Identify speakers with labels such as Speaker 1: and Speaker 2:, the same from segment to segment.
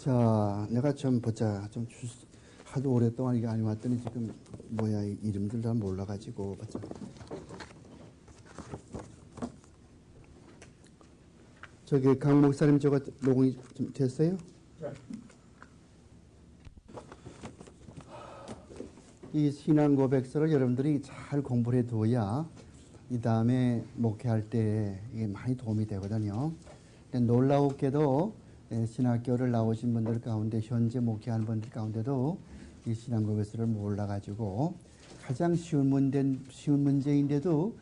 Speaker 1: 자, 내가 좀 보자. 하도 오랫동안 이게 안 왔더니 지금 뭐야, 이름들 잘 몰라가지고 보자. 저기 강 목사님 저거 녹음이 좀 됐어요? 네. 이 신앙 고백서를 여러분들이 잘 공부를 해둬야 이 다음에 목회할 때 이게 많이 도움이 되거든요. 놀라웠게도 신학교를 나오신 분들 가운데 현재 목회하는 분들 가운데도 이 신앙 고백서를 몰라가지고 가장 쉬운 문제인데도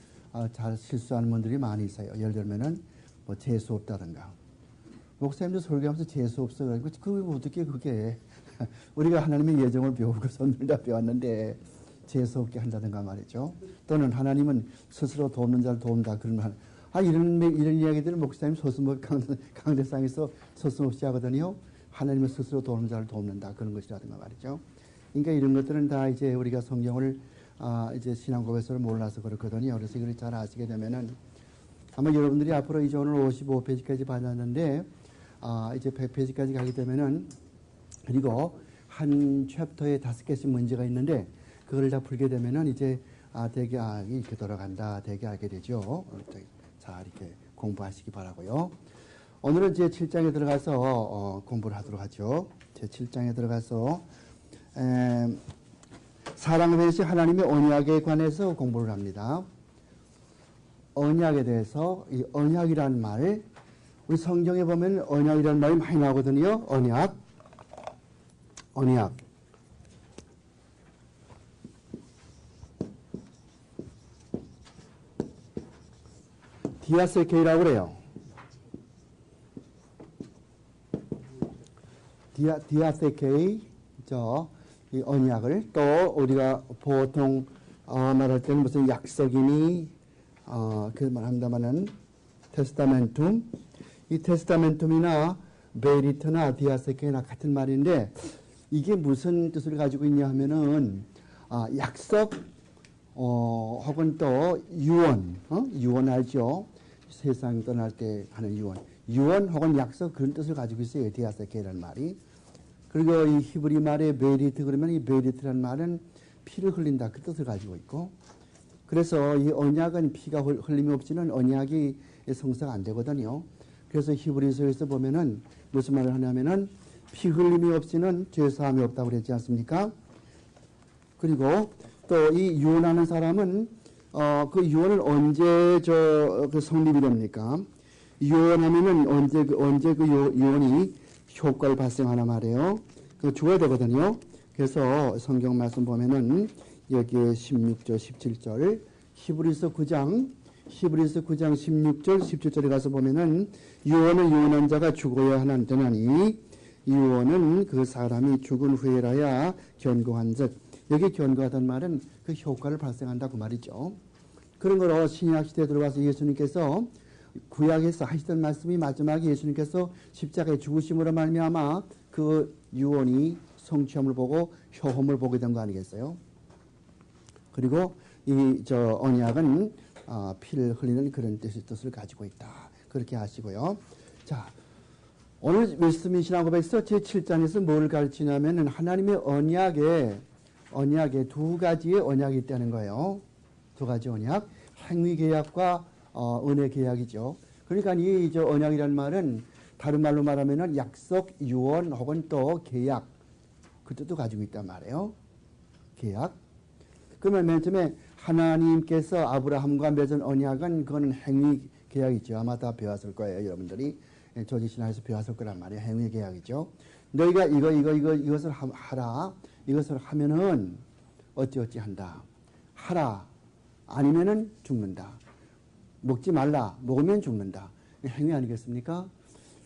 Speaker 1: 잘 실수하는 분들이 많이 있어요. 예를 들면은 뭐 재수 없다든가. 목사님도 설교하면서 재수 없어. 그러니까 그게 어떻게 그게 우리가 하나님의 예정을 배우고 손을 다 배웠는데 재수 없게 한다든가 말이죠. 또는 하나님은 스스로 돕는 자를 도운다. 그러면 이런 이야기들을 목사님 소수목 강대상에서 서슴없이 하거든요. 하나님은 스스로 돕는 자를 돕는다. 그런 것이라든가 말이죠. 그러니까 이런 것들은 다 이제 우리가 성경을 이제 신앙 고백서를 몰라서 그렇거든요. 그래서 이걸 잘 아시게 되면은 아마 여러분들이 앞으로 이제 오늘 55페이지까지 받았는데 이제 100페이지까지 가게 되면은 그리고 한 챕터에 5개씩 문제가 있는데 그걸 다 풀게 되면은 이제 되게 이렇게 돌아간다. 되게 알게 되죠. 자, 이렇게 공부하시기 바라고요. 오늘은 제 7장에 들어가서 공부를 하도록 하죠. 제 7장에 들어가서 사랑에 대해서 하나님의 언약에 관해서 공부를 합니다. 언약에 대해서 이 언약이라는 말, 우리 성경에 보면 언약이라는 말이 많이 나오거든요. 언약. 디아세케이라고 그래요. 디아세케이, 이 언약을 또 우리가 보통 말할 때는 무슨 약속이니 그 말 한다마는 테스타멘툼, 이 테스타멘툼이나 베리트나 디아세케이나 같은 말인데 이게 무슨 뜻을 가지고 있냐 하면은 약속 혹은 또 유언, 유언 알죠? 세상 떠날 때 하는 유언 혹은 약속 그런 뜻을 가지고 있어요. 디아세케이라는 말이. 그리고 이 히브리 말의 베리트 그러면 이 베리트라는 말은 피를 흘린다 그 뜻을 가지고 있고 그래서 이 언약은 피가 흘림이 없이는 언약이 성사가 안 되거든요. 그래서 히브리서에서 보면은 무슨 말을 하냐면은 피 흘림이 없이는 죄 사함이 없다고 그랬지 않습니까? 그리고 또 이 유언하는 사람은 그 유언을 언제 그 성립이 됩니까? 유언하면은 언제 그 유언이 효과를 발생하나 말이에요. 그 죽어야 되거든요. 그래서 성경 말씀 보면은 여기에 16절, 17절, 히브리서 9장 16절, 17절에 가서 보면은 유언을 유언한 자가 죽어야 되나니 유언은 그 사람이 죽은 후에라야 견고한 즉 여기 견고하다는 말은 그 효과를 발생한다고 말이죠. 그런 거로 신약 시대에 들어가서 예수님께서 구약에서 하시던 말씀이 마지막에 예수님께서 십자가의 죽으심으로 말미암아 그 유언이 성취함을 보고 효험을 보게 된 거 아니겠어요? 그리고 이 언약은 피를 흘리는 그런 뜻을 가지고 있다. 그렇게 아시고요. 자, 오늘 말씀이 신앙 고백서 제7장에서 뭘 가르치냐면은 하나님의 언약에 두 가지의 언약이 있다는 거예요. 두 가지 언약. 행위 계약과 은혜 계약이죠. 그러니까 이 언약이라는 말은 다른 말로 말하면은 약속, 유언 혹은 또 계약 그 뜻도 가지고 있단 말이에요. 계약. 그러면 맨 처음에 하나님께서 아브라함과 맺은 언약은 그거는 행위 계약이죠. 아마 다 배웠을 거예요. 여러분들이 조지신화에서 배웠을 거란 말이에요. 행위 계약이죠. 너희가 이것을 하라. 이것을 하면은 어찌어찌 한다. 하라. 아니면은 죽는다. 먹지 말라. 먹으면 죽는다. 행위 아니겠습니까?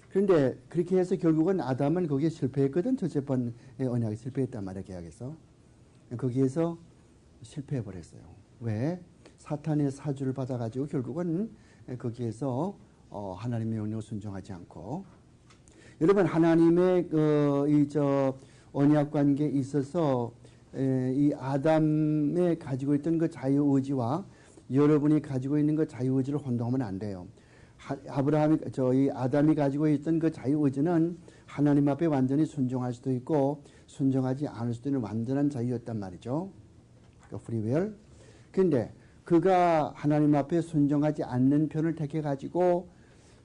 Speaker 1: 그런데 그렇게 해서 결국은 아담은 거기에 실패했거든. 첫째 번의 언약이 실패했단 말이에요. 계약에서. 거기에서 실패해버렸어요. 왜? 사탄의 사주를 받아가지고 결국은 거기에서 하나님의 명령을 순종하지 않고 여러분 하나님의 언약 관계에 있어서 이 아담에 가지고 있던 그 자유의지와 여러분이 가지고 있는 그 자유의지를 혼동하면 안 돼요. 아브라함이 저희 아담이 가지고 있던 그 자유의지는 하나님 앞에 완전히 순종할 수도 있고 순종하지 않을 수도 있는 완전한 자유였단 말이죠. 그 프리윌. 근데 그가 하나님 앞에 순종하지 않는 편을 택해 가지고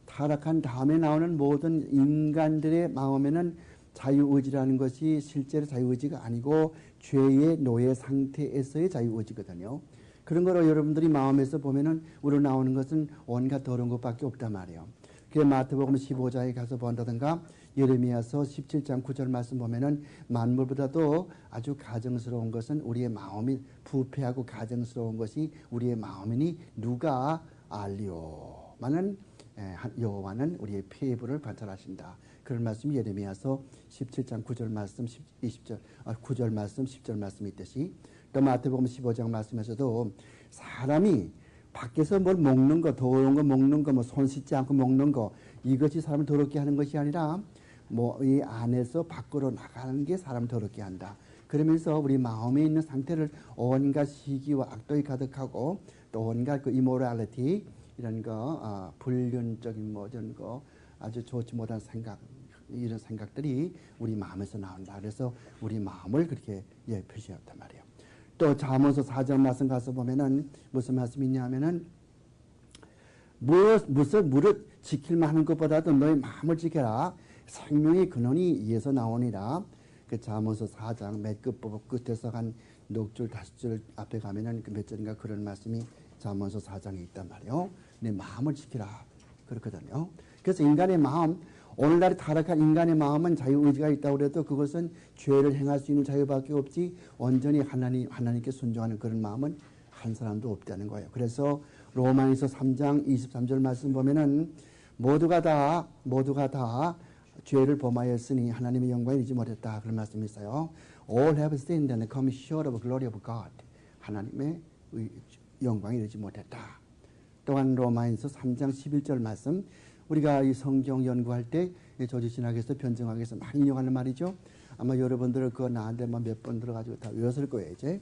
Speaker 1: 타락한 다음에 나오는 모든 인간들의 마음에는 자유의지라는 것이 실제로 자유의지가 아니고 죄의 노예 상태에서의 자유의지거든요. 그런 거로 여러분들이 마음에서 보면은 우러나오는 것은 온갖 더러운 것밖에 없단 말이에요. 그 마태복음 15장에 가서 본다든가 예레미야서 17장 9절 말씀 보면은 만물보다도 아주 가증스러운 것은 우리의 마음이 부패하고 가증스러운 것이 우리의 마음이니 누가 알리오마는 여호와는 우리의 폐부를 관찰하신다. 그런 말씀이 예레미야서 17장 9절 말씀 9절 말씀 10절 말씀이 있듯이 또 마태복음 15장 말씀에서도 사람이 밖에서 뭘 먹는 거, 더러운 거 먹는 거, 뭐 손 씻지 않고 먹는 거 이것이 사람을 더럽게 하는 것이 아니라 뭐 이 안에서 밖으로 나가는 게 사람을 더럽게 한다. 그러면서 우리 마음에 있는 상태를 온갖 시기와 악독이 가득하고 또 온갖 그 이모랄리티 이런 거 불륜적인 뭐 이런 거 아주 좋지 못한 생각 이런 생각들이 우리 마음에서 나온다. 그래서 우리 마음을 그렇게 표시했단 말이에요. 또 잠언서 4장 말씀 가서 보면은 무슨 말씀이 있냐면은 무릇 지킬만 하는 것보다도 너의 마음을 지켜라. 생명의 근원이 이에서 나오니라. 그 잠언서 4장 맨 끝에서 한 녹줄 5줄 앞에 가면은 그 몇 절인가 그런 말씀이 잠언서 4장에 있단 말이에요. 내 마음을 지키라. 그렇거든요. 그래서 인간의 마음, 오늘날 타락한 인간의 마음은 자유의지가 있다고 해도 그것은 죄를 행할 수 있는 자유밖에 없지 온전히 하나님께 순종하는 그런 마음은 한 사람도 없다는 거예요. 그래서 로마에서 3장 23절 말씀 보면은 모두가 다 죄를 범하였으니 하나님의 영광을 이루지 못했다. 그런 말씀이 있어요. All have sinned and come short of the glory of God. 하나님의 영광을 이루지 못했다. 또한 로마에서 3장 11절 말씀 우리가 이 성경 연구할 때 조지신학에서 변증학에서 많이 인용하는 말이죠. 아마 여러분들 그거 나한테 몇 번 들어가지고 다 외웠을 거예요. 이제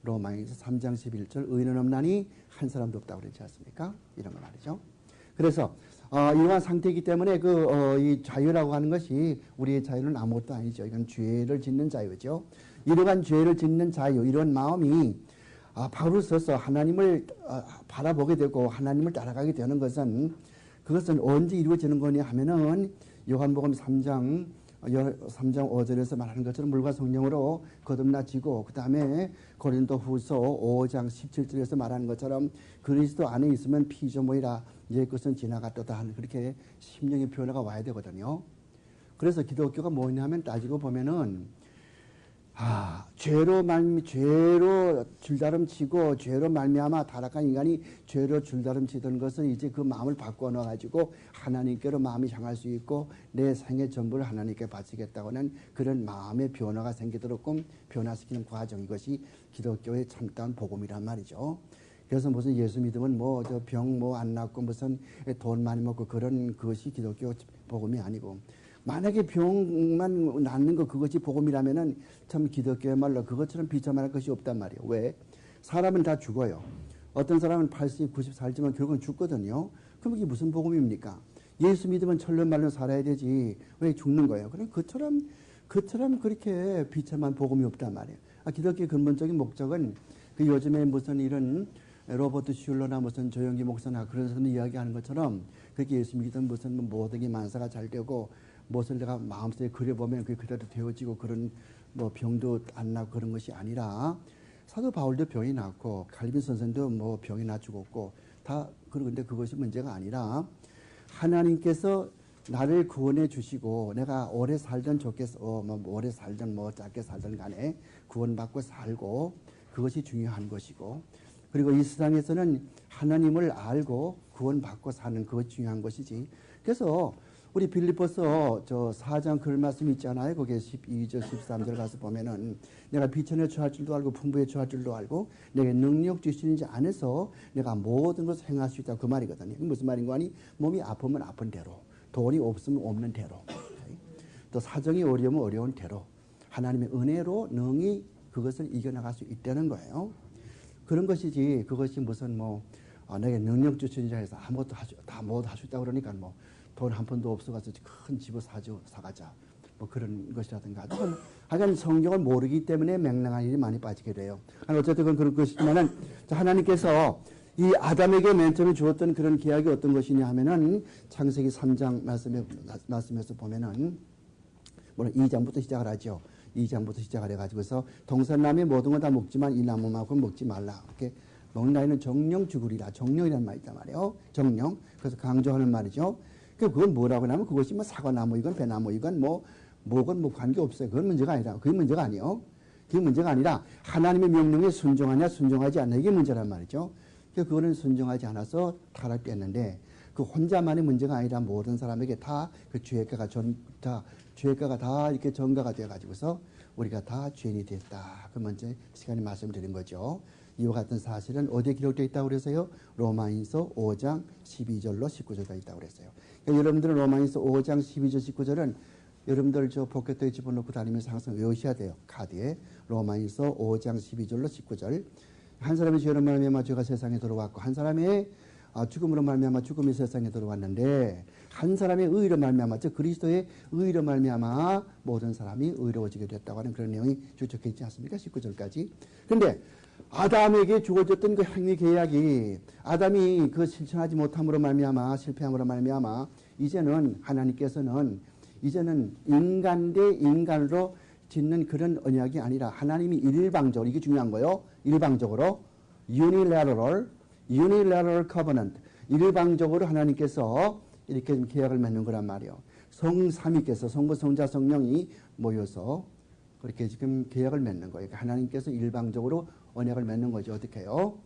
Speaker 1: 로마에서 3장 11절 의인은 없나니 한 사람도 없다고 그러지 않습니까? 이런 거 말이죠. 그래서 이러한 상태이기 때문에 이 자유라고 하는 것이 우리의 자유는 아무것도 아니죠. 이건 죄를 짓는 자유죠. 이러한 죄를 짓는 자유, 이런 마음이 바울을 써서 하나님을 바라보게 되고 하나님을 따라가게 되는 것은 그것은 언제 이루어지는 거냐 하면은 요한복음 3장 5절에서 말하는 것처럼 물과 성령으로 거듭나지고 그 다음에 고린도후서 5장 17절에서 말하는 것처럼 그리스도 안에 있으면 피조물이라 옛것은 지나갔다 하는 그렇게 심령의 변화가 와야 되거든요. 그래서 기독교가 뭐냐면 따지고 보면은 죄로 줄다름치고 죄로 말미암아 타락한 인간이 죄로 줄다름치던 것은 이제 그 마음을 바꿔 넣어가지고 하나님께로 마음이 향할 수 있고 내 생의 전부를 하나님께 바치겠다고 하는 그런 마음의 변화가 생기도록 변화시키는 과정 이것이 기독교의 참다운 복음이란 말이죠. 그래서 무슨 예수 믿으면 병 안 낫고 무슨 돈 많이 먹고 그런 것이 기독교 복음이 아니고 만약에 병만 낫는 거 그것이 복음이라면은 참 기독교야말로 그것처럼 비참할 것이 없단 말이에요. 왜? 사람은 다 죽어요. 어떤 사람은 80, 90 살지만 결국은 죽거든요. 그럼 이게 무슨 복음입니까? 예수 믿으면 천년만년 살아야 되지. 왜 죽는 거예요? 그럼 그처럼 그렇게 비참한 복음이 없단 말이에요. 기독교의 근본적인 목적은 그 요즘에 무슨 이런 로버트 슐러나 무슨 조영기 목사나 그런 사람들 이야기하는 것처럼 그렇게 예수 믿으면 무슨 모든 게 만사가 잘 되고 무엇을 내가 마음속에 그려보면 그게 그대로 되어지고 그런 병도 안 나고 그런 것이 아니라 사도 바울도 병이 났고 칼빈 선생도 병이 나 죽었고 다 그런데 그것이 문제가 아니라 하나님께서 나를 구원해 주시고 내가 오래 살든 좋게 오래 살든 짧게 살든 간에 구원받고 살고 그것이 중요한 것이고 그리고 이 세상에서는 하나님을 알고 구원받고 사는 그것이 중요한 것이지. 그래서 우리 빌립보서 4장 그 말씀이 있잖아요. 거기에 12절 13절 가서 보면은 내가 비천에 처할 줄도 알고 풍부에 처할 줄도 알고 내게 능력 주시는 자 안에서 내가 모든 것을 행할 수 있다 그 말이거든요. 무슨 말인가 하니 몸이 아프면 아픈 대로 돈이 없으면 없는 대로 또 사정이 어려우면 어려운 대로 하나님의 은혜로 능히 그것을 이겨나갈 수 있다는 거예요. 그런 것이지 그것이 무슨 내게 능력 주신 자에서 아무것도 다 모두 할 수 있다고 그러니까 뭐 돈 한 푼도 없어가지고 큰 집을 사가자. 뭐 그런 것이라든가. 하여간 성경을 모르기 때문에 맹랑한 일이 많이 빠지게 돼요. 어쨌든 그런 것이지만은 하나님께서 이 아담에게 맨 처음에 주었던 그런 계약이 어떤 것이냐 하면은 창세기 3장 말씀에서 보면은 2장부터 시작을 하죠. 2장부터 시작을 해가지고서 동산나무의 모든 건 다 먹지만 이 나무만큼 먹지 말라. 이렇게 먹는 나이는 정령 죽으리라. 정령이라는 말이 있단 말이에요. 정령. 그래서 강조하는 말이죠. 그건 뭐라고 하냐면 그것이 뭐 사과나무이건 배나무이건 뭐건 뭐 관계없어요. 그건 문제가 아니라. 그게 문제가 아니에요. 그게 문제가 아니라 하나님의 명령에 순종하냐 순종하지 않냐 이게 문제란 말이죠. 그거는 순종하지 않아서 타락했는데 그 혼자만의 문제가 아니라 모든 사람에게 다 그 죄가가 다 이렇게 전가가 되어가지고서 우리가 다 죄인이 됐다. 그 먼저 시간에 말씀드린 거죠. 이와 같은 사실은 어디에 기록되어 있다고 그래서요? 로마인서 5장 12절로 19절까지 있다고 그랬어요. 그러니까 여러분들은 로마인서 5장 12절 19절은 여러분들 저 포켓에 집어넣고 다니면서 항상 외우셔야 돼요. 카드에 로마인서 5장 12절로 19절. 한 사람의 죄로 말미암아 죄가 세상에 들어왔고 한 사람의 죽음으로 말미암아 죽음이 세상에 들어왔는데 한 사람의 의로 말미암아 즉 그리스도의 의로 말미암아 모든 사람이 의로워지게 됐다고 하는 그런 내용이 주적해 있지 않습니까? 19절까지. 그런데 아담에게 주어졌던 그 행위 계약이 아담이 그 실천하지 못함으로 말미암아 실패함으로 말미암아 이제는 하나님께서는 이제는 인간 대 인간으로 짓는 그런 언약이 아니라 하나님이 일방적으로 이게 중요한 거예요. 일방적으로 unilateral covenant 일방적으로 하나님께서 이렇게 계약을 맺는 거란 말이에요. 성삼위께서 성부 성자 성령이 모여서 그렇게 지금 계약을 맺는 거예요. 하나님께서 일방적으로 언약을 맺는 거죠. 어떻게 해요?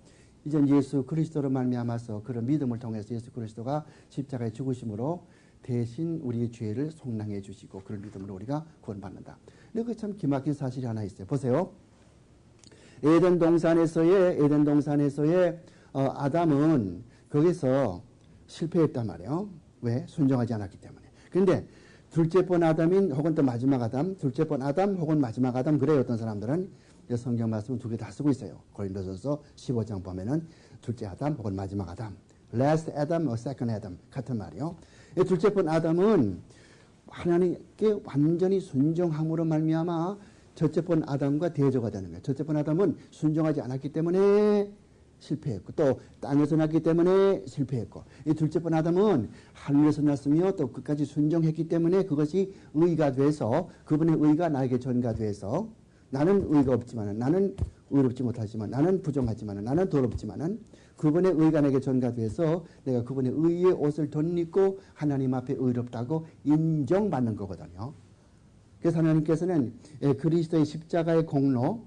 Speaker 1: 이제 예수 그리스도로 말미암아서 그런 믿음을 통해서 예수 그리스도가 십자가에 죽으심으로 대신 우리의 죄를 속량해 주시고 그런 믿음으로 우리가 구원받는다. 근데 그 참 기막힌 사실이 하나 있어요. 보세요. 에덴 동산에서의 아담은 거기서 실패했단 말이에요. 왜? 순종하지 않았기 때문에. 그런데 둘째 번 아담인 혹은 또 마지막 아담, 둘째 번 아담 혹은 마지막 아담 그래요. 어떤 사람들은 성경 말씀을 두 개 다 쓰고 있어요. 고린도전서 15장 보면은 둘째 아담 혹은 마지막 아담, last Adam or second Adam 같은 말이요. 둘째 번 아담은 하나님께 완전히 순종함으로 말미암아 첫째 번 아담과 대조가 되는 거예요. 첫째 번 아담은 순종하지 않았기 때문에 실패했고 또 땅에서 났기 때문에 실패했고 이 둘째 번 아담은 하늘에서 났으며 또 끝까지 순종했기 때문에 그것이 의가 돼서 그분의 의가 나에게 전가돼서 나는 의가 없지만 나는 의롭지 못하지만 나는 부정하지만 나는 더럽지만은 그분의 의가 내게 전가돼서 내가 그분의 의의 옷을 덧입고 하나님 앞에 의롭다고 인정받는 거거든요. 그래서 하나님께서는 그리스도의 십자가의 공로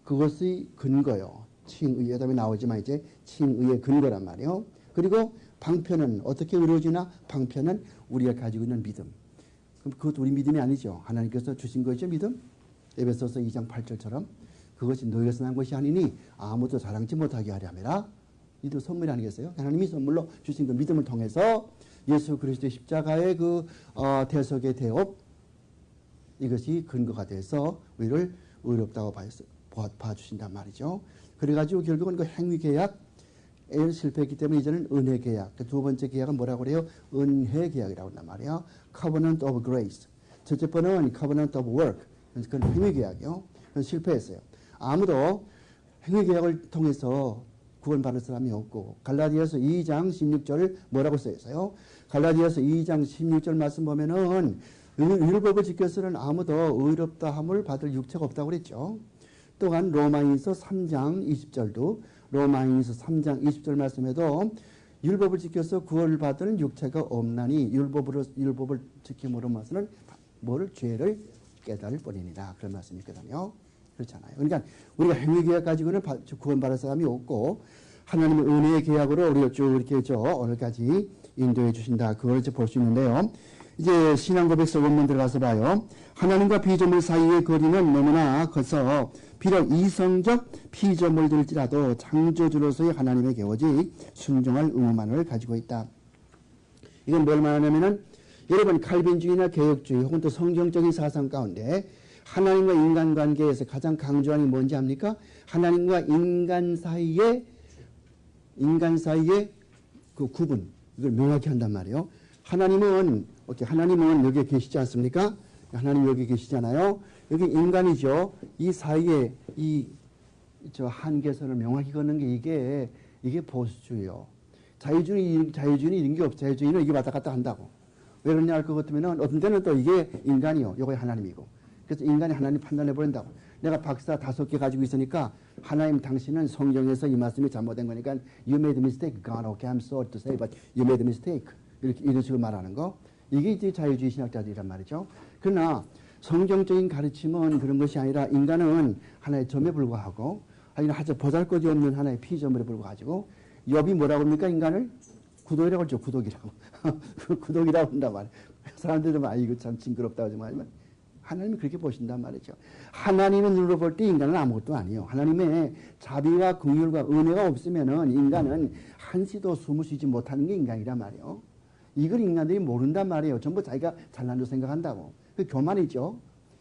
Speaker 1: 그것이 근거요. 칭의, 여담에 나오지만 이제 칭의의 근거란 말이에요. 그리고 방편은 어떻게 이루어지나? 방편은 우리가 가지고 있는 믿음. 그럼 그것도 우리 믿음이 아니죠. 하나님께서 주신 것이죠, 믿음. 에베소서 2장 8절처럼 그것이 너희에서 난 것이 아니니 아무도 자랑치 못하게 하려 함이라. 이도 선물이 아니겠어요? 하나님이 선물로 주신 그 믿음을 통해서 예수 그리스도의 십자가의 그 대속의 대업 이것이 근거가 돼서 우리를 의롭다고 봐주신단 말이죠. 그래가지고 결국은 그 행위계약에 실패했기 때문에 이제는 은혜계약. 그 두 번째 계약은 뭐라고 그래요? 은혜계약이라고 한단 말이에요. Covenant of Grace. 첫째 번은 Covenant of Work. 그건 행위계약이요. 그건 실패했어요. 아무도 행위계약을 통해서 구원받을 사람이 없고 갈라디아서 2장 16절 뭐라고 써있어요? 갈라디아서 2장 16절 말씀 보면은 율법을 지켜서는 아무도 의롭다 함을 받을 육체가 없다고 그랬죠. 또한 로마인서 3장 20절도 로마인서 3장 20절 말씀에도 율법을 지켜서 구원을 받을 육체가 없나니 율법을 지킴으로 말씀은 뭐를 죄를 깨달을 뿐이니라 그런 말씀이 있거든요. 그렇잖아요. 그러니까 우리가 행위 계약 가지고는 구원받을 사람이 없고 하나님의 은혜의 계약으로 우리가 쭉 이렇게 오늘까지 인도해 주신다. 그걸 이제 볼 수 있는데요. 이제 신앙 고백서 원문 들어가서 봐요. 하나님과 피조물 사이의 거리는 너무나 커서 비록 이성적 피조물들일지라도 창조주로서의 하나님에게 오직 순종할 의무만을 가지고 있다. 이건 뭘 말하냐면은 여러분 칼빈주의나 개혁주의 혹은 또 성경적인 사상 가운데 하나님과 인간 관계에서 가장 강조하는 게 뭔지 압니까? 하나님과 인간 사이에 인간 사이의 그 구분, 이걸 명확히 한단 말이에요. 하나님은 여기 계시지 않습니까? 하나님 여기 계시잖아요. 여기 인간이죠. 이 사이에 저 한계선을 명확히 걷는 게 이게 보수주의요. 자유주의는 이런 게 없어. 자유주의는 이게 왔다 갔다 한다고. 왜 그러냐 할 것 같으면 어떤 때는 또 이게 인간이요. 요거 하나님이고. 그래서 인간이 하나님 판단해 버린다고. 내가 박사 5개 가지고 있으니까 하나님 당신은 성경에서 이 말씀이 잘못된 거니까 you made a mistake. God, okay, I'm sorry to say, but you made a mistake. 이런 식으로 말하는 거. 이게 이제 자유주의 신학자들이란 말이죠. 그러나 성경적인 가르침은 그런 것이 아니라 인간은 하나의 점에 불과하고 아니면 아주 보잘것없는 하나의 피조물에 불과하고 욥이 뭐라고 합니까? 인간을 구독이라고 하죠. 구독이라고. 구독이라고 한단 말이에요. 사람들은 이거 참 징그럽다고 하지만 하나님이 그렇게 보신단 말이죠. 하나님을 눌러볼 때 인간은 아무것도 아니에요. 하나님의 자비와 긍휼과 은혜가 없으면은 인간은 한시도 숨을 쉬지 못하는 게 인간이란 말이에요. 이걸 인간들이 모른단 말이에요. 전부 자기가 잘난 줄 생각한다고. 그 교만이죠.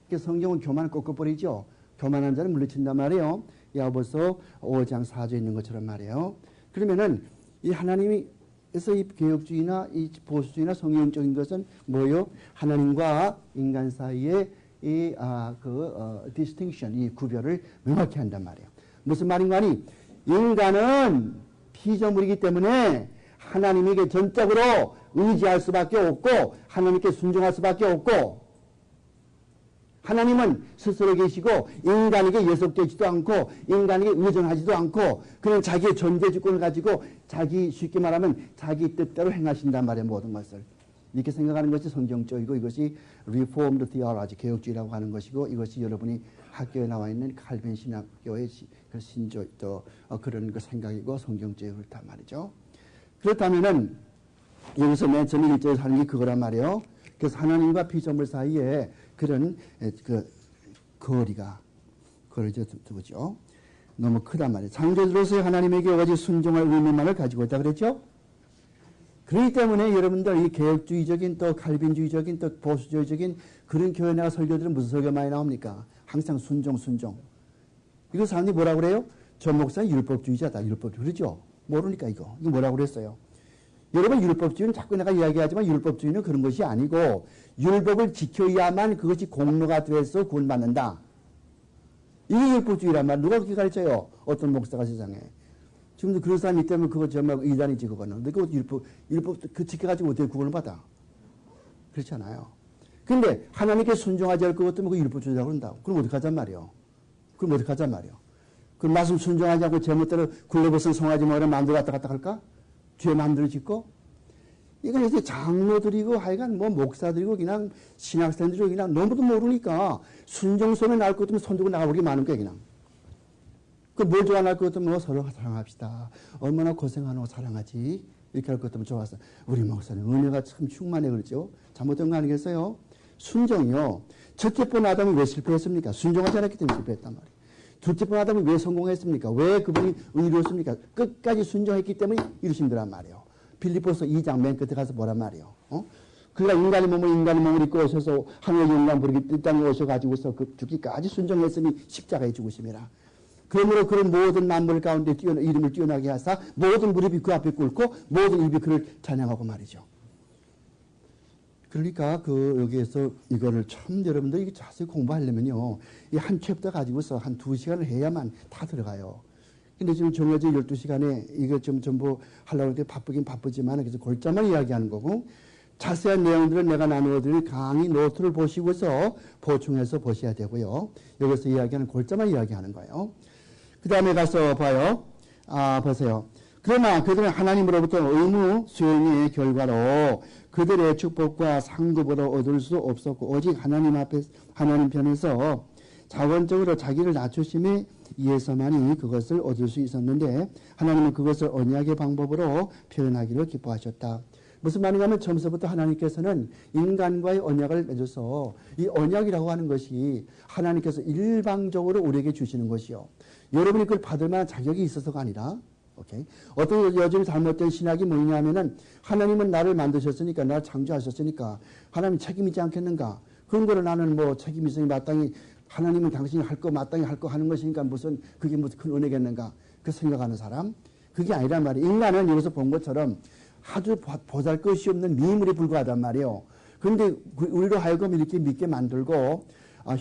Speaker 1: 그래서 성경은 교만을 꺾어버리죠. 교만한 자를 물리친단 말이에요. 야고보서 5장 4절에 있는 것처럼 말이에요. 그러면은 이 하나님에서 이 개혁주의나 이 보수주의나 성경적인 것은 뭐요? 하나님과 인간 사이의 distinction, 이 구별을 명확히 한단 말이에요. 무슨 말인가 하니 인간은 피조물이기 때문에 하나님에게 전적으로 의지할 수밖에 없고 하나님께 순종할 수밖에 없고 하나님은 스스로 계시고 인간에게 예속되지도 않고 인간에게 의존하지도 않고 그냥 자기의 존재 주권을 가지고 쉽게 말하면 자기 뜻대로 행하신단 말이에요. 모든 것을. 이렇게 생각하는 것이 성경적이고 이것이 Reformed Theology, 개혁주의라고 하는 것이고 이것이 여러분이 학교에 나와 있는 칼빈 신학교의 신조 그런 생각이고 성경적이고 그렇단 말이죠. 그렇다면은 여기서 맨 처음에 1절에서 하는 게 그거란 말이에요. 그래서 하나님과 피조물 사이에 그런 거리가 두죠. 너무 크단 말이에요. 창조주로서의 하나님에게 오직 순종할 의무만을 가지고 있다 그랬죠. 그렇기 때문에 여러분들 이 개혁주의적인 또 칼빈주의적인 또 보수주의적인 그런 교회 내가 설교들은 무슨 설교 많이 나옵니까? 항상 순종. 이거 사람들이 뭐라고 그래요? 저 목사는 율법주의자다. 율법주의. 그러죠? 모르니까 이거 뭐라고 그랬어요? 여러분 율법주의는 자꾸 내가 이야기하지만 율법주의는 그런 것이 아니고 율법을 지켜야만 그것이 공로가 돼서 구원받는다. 이게 율법주의란 말. 누가 그렇게 가르쳐요? 어떤 목사가 세상에. 지금도 그런 사람이 있다면 그거 정말 이단이지 그거는. 근데 그 율법 그 지켜가지고 어떻게 구원을 받아? 그렇지 않아요. 근데 하나님께 순종하지 않을 것 같으면 그 율법주의라고 그런다고. 그럼 어떡하잔 말이요? 그 말씀 순종하지 않고 제멋대로 굴레버섯 송아지 먹으라 마음대로 왔다 갔다 할까? 죄 마음대로 짓고? 이건 이제 장로들이고 하여간 뭐 목사들이고 그냥 신학생들이고 그냥 너무도 모르니까 순종성에 나올 것 같으면 손 들고 나가버리기 많은 거야 그냥. 그 뭘 좋아할 것 같으면 서로 사랑합시다. 얼마나 고생하노 사랑하지. 이렇게 할 것 같으면 좋았어. 우리 목사님 은혜가 참 충만해 그러죠. 잘못된 거 아니겠어요? 순종이요. 첫째 번 아담이 왜 실패했습니까? 순종하지 않았기 때문에 실패했단 말이에요. 둘째 번 아담이 왜 성공했습니까? 왜 그분이 의로웠습니까? 끝까지 순종했기 때문에 이루신 거란 말이에요. 빌립보서 2장 맨 끝에 가서 뭐란 말이에요. 그가 인간의 몸을 입고 오셔서 하늘의 영광 부르기 이 땅에 오셔가지고서 그 죽기까지 순종했으니 십자가의 죽으심이라. 그러므로 그런 모든 만물 가운데 이름을 뛰어나게 하사 모든 무릎이 그 앞에 꿇고 모든 입이 그를 찬양하고 말이죠. 그러니까 여기에서 이거를 참 여러분들 이게 자세히 공부하려면요. 이 한 챕터 가지고서 한 2시간을 해야만 다 들어가요. 근데 지금 정해진 12시간에 이거 좀 전부 하려고 할 때 바쁘긴 바쁘지만 그래서 골자만 이야기하는 거고 자세한 내용들은 내가 나누어드릴 강의 노트를 보시고서 보충해서 보셔야 되고요. 여기서 이야기하는 골자만 이야기하는 거예요. 그 다음에 가서 봐요. 보세요. 그러나 그들은 하나님으로부터 의무 수행의 결과로 그들의 축복과 상급으로 얻을 수 없었고 오직 하나님 편에서 자원적으로 자기를 낮추심에 의해서만이 그것을 얻을 수 있었는데 하나님은 그것을 언약의 방법으로 표현하기를 기뻐하셨다. 무슨 말이냐면 처음부터 하나님께서는 인간과의 언약을 맺어서 이 언약이라고 하는 것이 하나님께서 일방적으로 우리에게 주시는 것이요. 여러분이 그걸 받을 만한 자격이 있어서가 아니라 어떤 요즘 잘못된 신학이 뭐냐면은 하나님은 나를 만드셨으니까 나를 창조하셨으니까 하나님 책임이지 않겠는가? 그런 거를 나는 뭐 책임 있으니 마땅히 하나님은 당신이 할 거 마땅히 할 거 하는 것이니까 그게 무슨 큰 은혜겠는가? 그 생각하는 사람. 그게 아니란 말이에요. 인간은 여기서 본 것처럼 아주 보잘것이 없는 미물에 불과하단 말이에요. 그런데 우리로 하여금 이렇게 믿게 만들고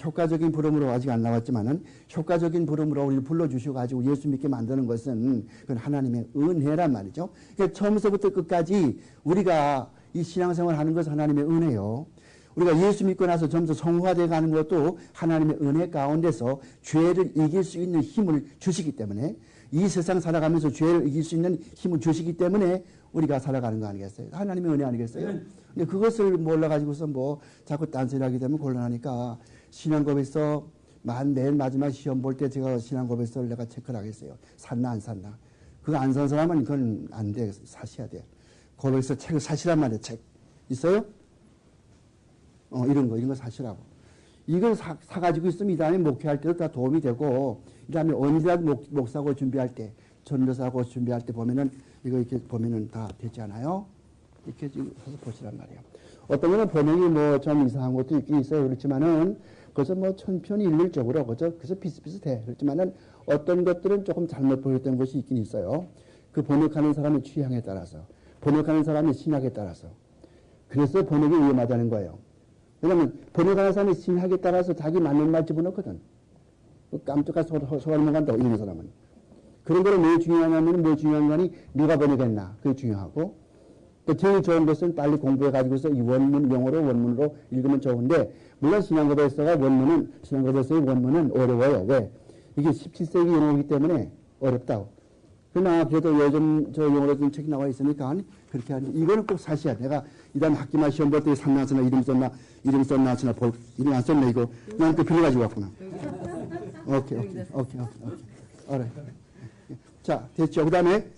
Speaker 1: 효과적인 부름으로 아직 안 나왔지만은 효과적인 부름으로 우리를 불러주셔가지고 예수 믿게 만드는 것은 그건 하나님의 은혜란 말이죠. 그러니까 처음서부터 끝까지 우리가 이 신앙생활 하는 것은 하나님의 은혜요. 우리가 예수 믿고 나서 점점 성화되어 가는 것도 하나님의 은혜 가운데서 죄를 이길 수 있는 힘을 주시기 때문에 이 세상 살아가면서 죄를 이길 수 있는 힘을 주시기 때문에 우리가 살아가는 거 아니겠어요? 하나님의 은혜 아니겠어요? 근데 그것을 몰라가지고서 뭐 자꾸 딴소리 하게 되면 곤란하니까 신앙고백서 맨 마지막 시험 볼 때 제가 신앙고백서를 내가 체크를 하겠어요. 샀나 안 샀나. 그거 안 산 사람은 그건 안 돼. 사셔야 돼. 고백서 책을 사시란 말이에요. 책. 있어요? 이런 거 사시라고. 이걸 사가지고 있으면 이 다음에 목회할 때도 다 도움이 되고, 이 다음에 언제라도 목사고 준비할 때, 전도사고 준비할 때 보면은, 이거 이렇게 보면은 다 되지 않아요? 이렇게 해서 보시란 말이에요. 어떤 거는 번역이 뭐 좀 이상한 것도 있긴 있어요. 그렇지만은, 그래서 뭐 천편일률적으로, 그래서 비슷비슷해. 그렇지만은 어떤 것들은 조금 잘못 보였던 것이 있긴 있어요. 그 번역하는 사람의 취향에 따라서, 번역하는 사람의 신학에 따라서. 그래서 번역이 위험하다는 거예요. 왜냐면 번역하는 사람의 신학에 따라서 자기 맞는 말 집어넣거든. 깜짝아 소화를 먹한다고 이런 사람은. 그런 거는 왜 중요하냐면 뭐 중요한 거니 누가 번역했나 그게 중요하고 또 제일 좋은 것은 빨리 공부해가지고서 이 원문 영어로 원문으로 읽으면 좋은데 물론 신앙고백서가 신앙고백서의 원문은 어려워요. 왜? 이게 17세기 영어이기 때문에 어렵다고. 그러나 그래도 요즘 저 영어로 좀 책이 나와 있으니까 그렇게 하는데 이거는 꼭 사셔야 돼. 내가 이다음 학기말 시험 볼 때 샀나 쓰나 이름 썼나 이름 안 썼나 이거 난 또 그래가지고 왔구나. 오케이. 알아요. 자 됐죠. 그 다음에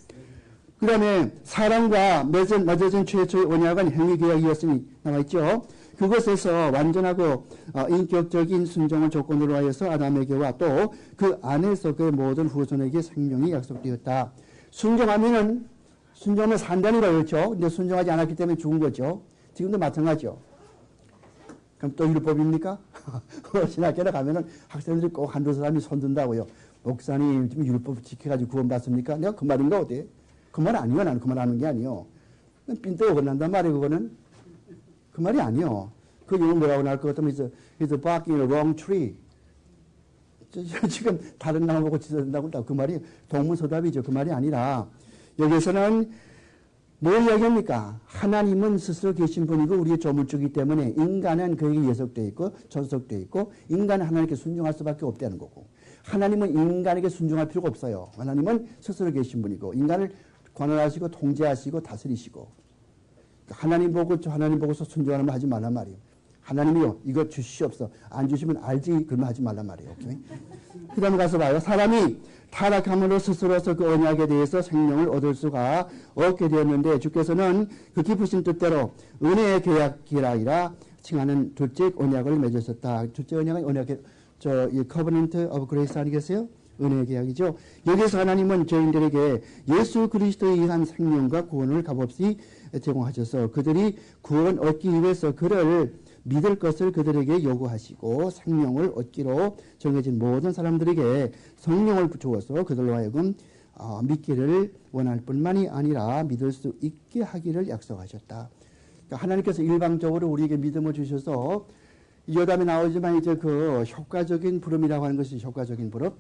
Speaker 1: 사랑과 맺어진 최초의 언약은 행위계약이었으니 나와있죠. 그것에서 완전하고 인격적인 순종을 조건으로 하여서 아담에게와 또 그 안에서 그의 모든 후손에게 생명이 약속되었다. 순종하면 산다니라고 그랬죠. 근데 순종하지 않았기 때문에 죽은 거죠. 지금도 마찬가지죠. 그럼 또 율법입니까? 신학교에 가면은 학생들이 꼭 한두 사람이 손든다고요. 목사님 지금 율법 지켜가지고 구원받습니까? 내가 그 말인가 어때? 그 말 아니요. 나는 그 말 하는 게 아니요. 빈도 어긋난단 말이에요. 그거는. 그 말이 아니요. 그 영어 뭐라고 나올 것 같으면 he's barking a wrong tree. 지금 다른 나무 보고 지어진다고 그 말이 동문서답이죠. 그 말이 아니라 여기서는 뭘 이야기합니까? 하나님은 스스로 계신 분이고 우리의 조물주기 때문에 인간은 그에게 예속되어 있고 전속되어 있고 인간은 하나님께 순종할 수밖에 없다는 거고 하나님은 인간에게 순종할 필요가 없어요. 하나님은 스스로 계신 분이고 인간을 관할하시고 통제하시고 다스리시고 하나님 보고서 순종하는 말 하지 말란 말이에요. 하나님이요 이거 주시옵소서. 안 주시면 알지 그러면 하지 말란 말이에요. 오케이? 그 다음에 가서 봐요. 사람이 타락함으로 스스로서 그 언약에 대해서 생명을 얻을 수가 없게 되었는데 주께서는 그 깊으신 뜻대로 은혜의 계약이라 칭하는 둘째 언약을 맺으셨다. 둘째 언약은 이 covenant of grace 아니겠어요? 은혜의 계약이죠. 여기서 하나님은 죄인들에게 예수 그리스도에 의한 생명과 구원을 값없이 제공하셔서 그들이 구원 얻기 위해서 그를 믿을 것을 그들에게 요구하시고 생명을 얻기로 정해진 모든 사람들에게 성령을 주어서 그들로 하여금 믿기를 원할 뿐만이 아니라 믿을 수 있게 하기를 약속하셨다. 그러니까 하나님께서 일방적으로 우리에게 믿음을 주셔서 여담에 나오지만 이제 그 효과적인 부름이라고 하는 것이 효과적인 부름.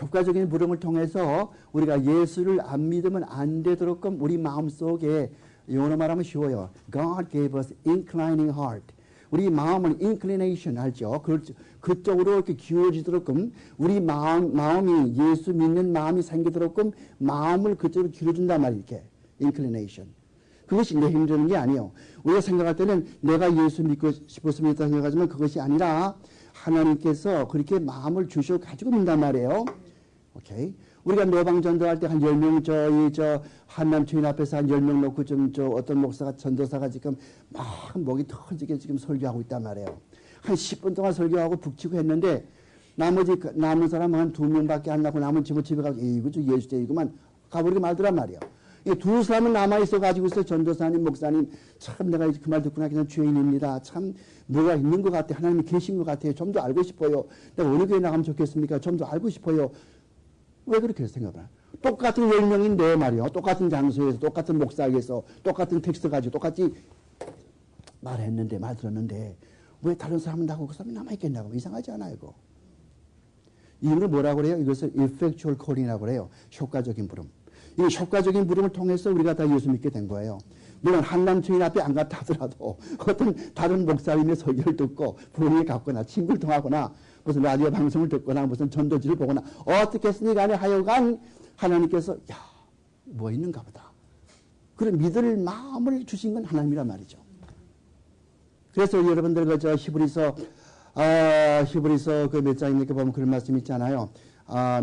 Speaker 1: 효과적인 부름을 통해서 우리가 예수를 안 믿으면 안 되도록끔 우리 마음속에 영어로 말하면 쉬워요. God gave us inclining heart. 우리 마음은 inclination 알죠? 그쪽으로 이렇게 기울어지도록끔 우리 마음이 예수 믿는 마음이 생기도록끔 마음을 그쪽으로 기울여준단 말이에요. 이렇게 inclination. 그것이 내 힘드는 게 아니에요. 우리가 생각할 때는 내가 예수 믿고 싶었습니다 생각하지만 그것이 아니라 하나님께서 그렇게 마음을 주셔 가지고 믿단 말이에요. 오케이. 우리가 노방 전도할 때 한 10명 한남 주인 앞에서 한 10명 놓고 어떤 목사가 전도사가 지금 막 목이 터지게 지금 설교하고 있단 말이에요. 한 10분 동안 설교하고 북치고 했는데 남은 사람은 한 2명밖에 안 나고 남은 집에 가서 이거 예수제이구만 가버리고 말더란 말이에요. 두 사람은 남아있어가지고서 전도사님, 목사님, 참 내가 그 말 듣고 나니까 죄인입니다. 참 뭐가 있는 것 같아. 하나님이 계신 것 같아요. 좀 더 알고 싶어요. 내가 어느 교회 나가면 좋겠습니까? 좀 더 알고 싶어요. 왜 그렇게 생각을 해요? 똑같은 10명인데 말이요. 똑같은 장소에서, 똑같은 목사에게서, 똑같은 텍스트 가지고 똑같이 말했는데, 말 들었는데, 왜 다른 사람은 나고 그 사람이 남아있겠냐고. 이상하지 않아요, 이거. 이걸 뭐라고 그래요? 이것을 effectual calling이라고 그래요. 효과적인 부름. 이 효과적인 부름을 통해서 우리가 다 예수 믿게 된 거예요. 물론 한남주인 앞에 안 갔다 하더라도 어떤 다른 목사님의 설교를 듣고 부흥에 갔거나 친구를 통하거나 무슨 라디오 방송을 듣거나 무슨 전도지를 보거나 어떻게 했으니 간에 하여간 하나님께서 야, 뭐 있는가 보다. 그런 믿을 마음을 주신 건 하나님이란 말이죠. 그래서 여러분들 그저 히브리서 그 몇 장입니까 보면 그런 말씀 있잖아요.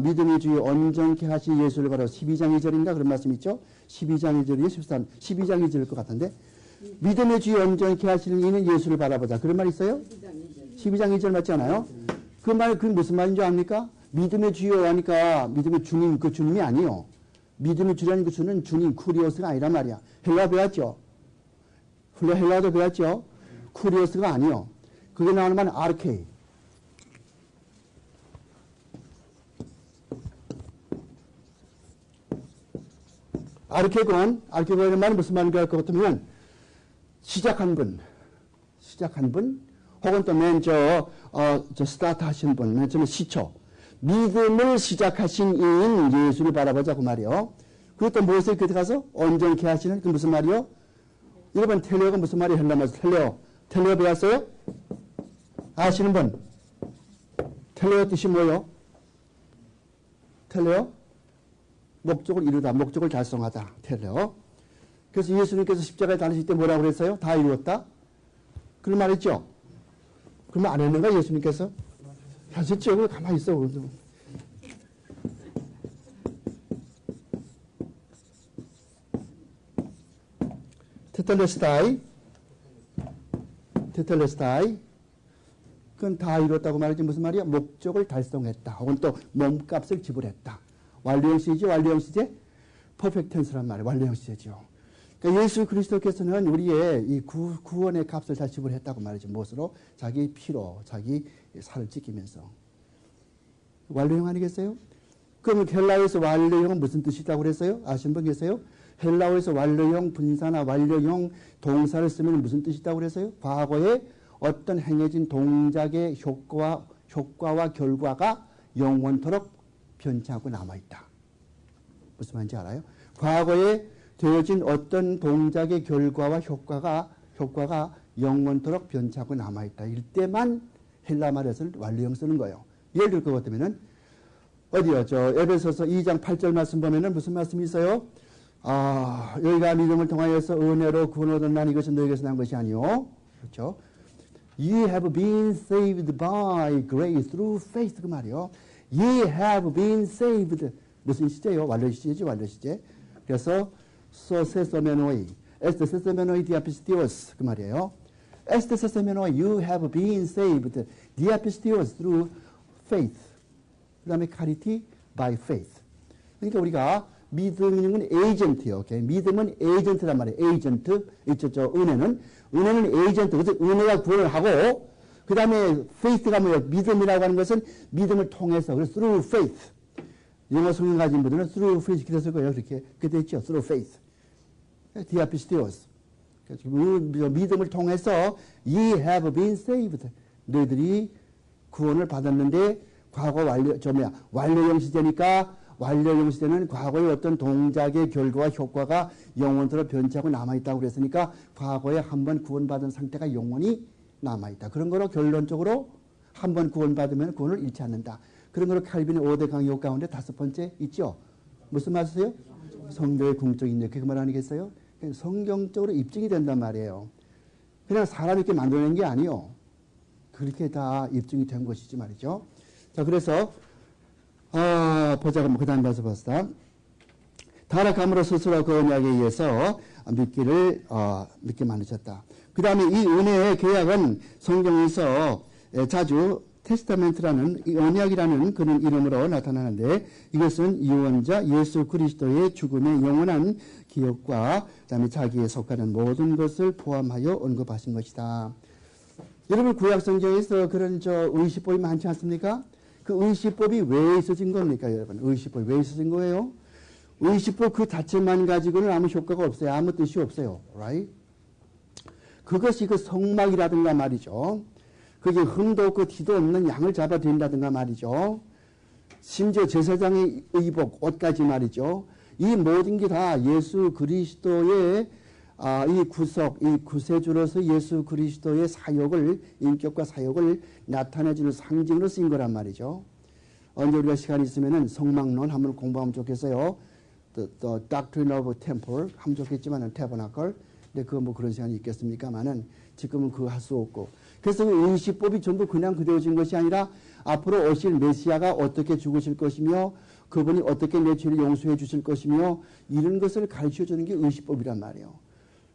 Speaker 1: 믿음의 주에 온전케 하신 예수를 바로 12장 2절인가 그런 말씀 있죠. 12장 2절이요 12장 2절일 것 같은데 믿음의 주에 온전케 하시는 이는 예수를 바라보자. 그런 말 있어요? 12장 2절 맞지 않아요? 그 말, 그게 무슨 말인 줄 압니까? 믿음의 주요 하니까 믿음의 주님, 그 주님이 아니요. 믿음의 주라는 그 주는 주님, 쿠리오스가 아니란 말이야. 헬라 배웠죠? 헬라도 배웠죠? 쿠리오스가 아니요. 그게 나오는 말은 아르케이. 아르케곤이라는 말은 무슨 말인가 할 것 같으면 시작한 분, 혹은 또 스타트 하신 분, 맨 처음에 시초. 믿음을 시작하신 이인 예수를 바라보자고 말이요. 그것도 무엇에 가서 온전케 하시는 그 무슨 말이요? 여러분 텔레오가 무슨 말이에요? 헬라말에서 텔레오 배웠어요? 아시는 분? 텔레오 뜻이 뭐예요? 텔레오? 목적을 이루다, 목적을 달성하다. 텔레오. 그래서 예수님께서 십자가에 달리실 때 뭐라고 그랬어요? 다 이루었다? 그런 말 했죠? 그러면 안 했는가 예수님께서? 하셨죠? 그럼 가만히 있어. 테텔레스타이. 그건 다 이뤘다고 말하지 무슨 말이야? 목적을 달성했다. 혹은 또 몸값을 지불했다. 완료형 시제죠? 완료형 시제? 퍼펙트 텐스란 말이에요. 완료형 시제죠. 그러니까 예수 그리스도께서는 우리의 이 구원의 값을 다 지불했다고 말이죠. 무엇으로? 자기 피로, 자기 살을 찢기면서. 완료형 아니겠어요? 그러면 헬라어에서 완료형은 무슨 뜻이라고 그랬어요? 아시는 분 계세요? 헬라어에서 완료형 분사나 완료형 동사를 쓰면 무슨 뜻이라고 그랬어요? 과거에 어떤 행해진 동작의 효과와 결과가 영원토록 변치 않고 남아있다. 무슨 말인지 알아요? 과거에 되어진 어떤 동작의 결과와 효과가 영원토록 변치 않고 남아있다. 이때만 헬라 말에서는 완료형 쓰는 거예요. 예를 들 것 같으면은 어디요? 에베소서 2장 8절 말씀 보면은 무슨 말씀이 있어요? 여기가 믿음을 통하여서 은혜로 구원 얻은 난 이것은 너에게서 난 것이 아니요. 그렇죠? You have been saved by grace through faith 그 말이요. You have been saved 무슨 시제요? 완료 시제죠. 완료 시제. 그래서 소세소메노이 에스테 세소메노이 디아피스티오스 그 말이에요. 에스테 세소메노이 you have been saved 디아피스티오스 through faith. 그 다음에 카리티 by faith. 그러니까 우리가 믿음은 에이전트요. 오케이? 믿음은 에이전트란 말이에요. 에이전트. 은혜는 에이전트. 그래서 은혜가 구원을 하고, 그 다음에 faith가 뭐예요? 믿음이라고 하는 것은 믿음을 통해서. 그래서 through faith. 영어 성경 가진 분들은 through faith 이렇게 됐을 거예요. 그렇게 됐죠. through faith. 디아피스티오스. 믿음을 통해서 ye have been saved. 너희들이 구원을 받았는데 과거 완료형 시제니까 완료형 시제는 과거의 어떤 동작의 결과와 효과가 영원토록 변치하고 남아있다고 그랬으니까 과거에 한번 구원받은 상태가 영원히 남아있다. 그런 거로 결론적으로 한번 구원받으면 구원을 잃지 않는다. 그런 거로 칼빈의 5대 강요 가운데 5번째 있죠. 무슨 말이세요? 성경의 궁적 인력. 그 말 아니겠어요? 성경적으로 입증이 된단 말이에요. 그냥 사람이 이렇게 만들어낸 게 아니요. 그렇게 다 입증이 된 것이지 말이죠. 자, 그래서 보자. 그 다음 봐서 봅시다. 타락함으로 스스로 그 언약에 의해서 믿게 만드셨다. 그 다음에 이 은혜의 계약은 성경에서 자주 테스타멘트라는 이 언약이라는 그런 이름으로 나타나는데 이것은 유언자 예수 그리스도의 죽음의 영원한 기억과 그다음에 자기에 속하는 모든 것을 포함하여 언급하신 것이다. 여러분 구약 성경에서 그런 의식법이 많지 않습니까? 그 의식법이 왜 있어진 겁니까, 여러분? 의식법이 왜 있어진 거예요? 의식법 그 자체만 가지고는 아무 효과가 없어요. 아무 뜻이 없어요. Right? 그것이 그 성막이라든가 말이죠. 그게 흠도 없고 티도 없는 양을 잡아들인다든가 말이죠. 심지어 제사장의 의복, 옷까지 말이죠. 이 모든 게 다 예수 그리스도의 이 구속, 이 구세주로서 예수 그리스도의 사역을, 인격과 사역을 나타내주는 상징으로 쓰인 거란 말이죠. 언제 우리가 시간이 있으면은 성막론 한번 공부하면 좋겠어요. The Doctrine of Temple 하면 좋겠지만은 Tabernacle. 근데 그거 뭐 그런 시간이 있겠습니까만은 지금은 그거 할 수 없고. 그래서 의식법이 전부 그냥 그대로진 것이 아니라 앞으로 오실 메시아가 어떻게 죽으실 것이며 그분이 어떻게 내 죄를 용서해 주실 것이며 이런 것을 가르쳐 주는 게 의식법이란 말이에요.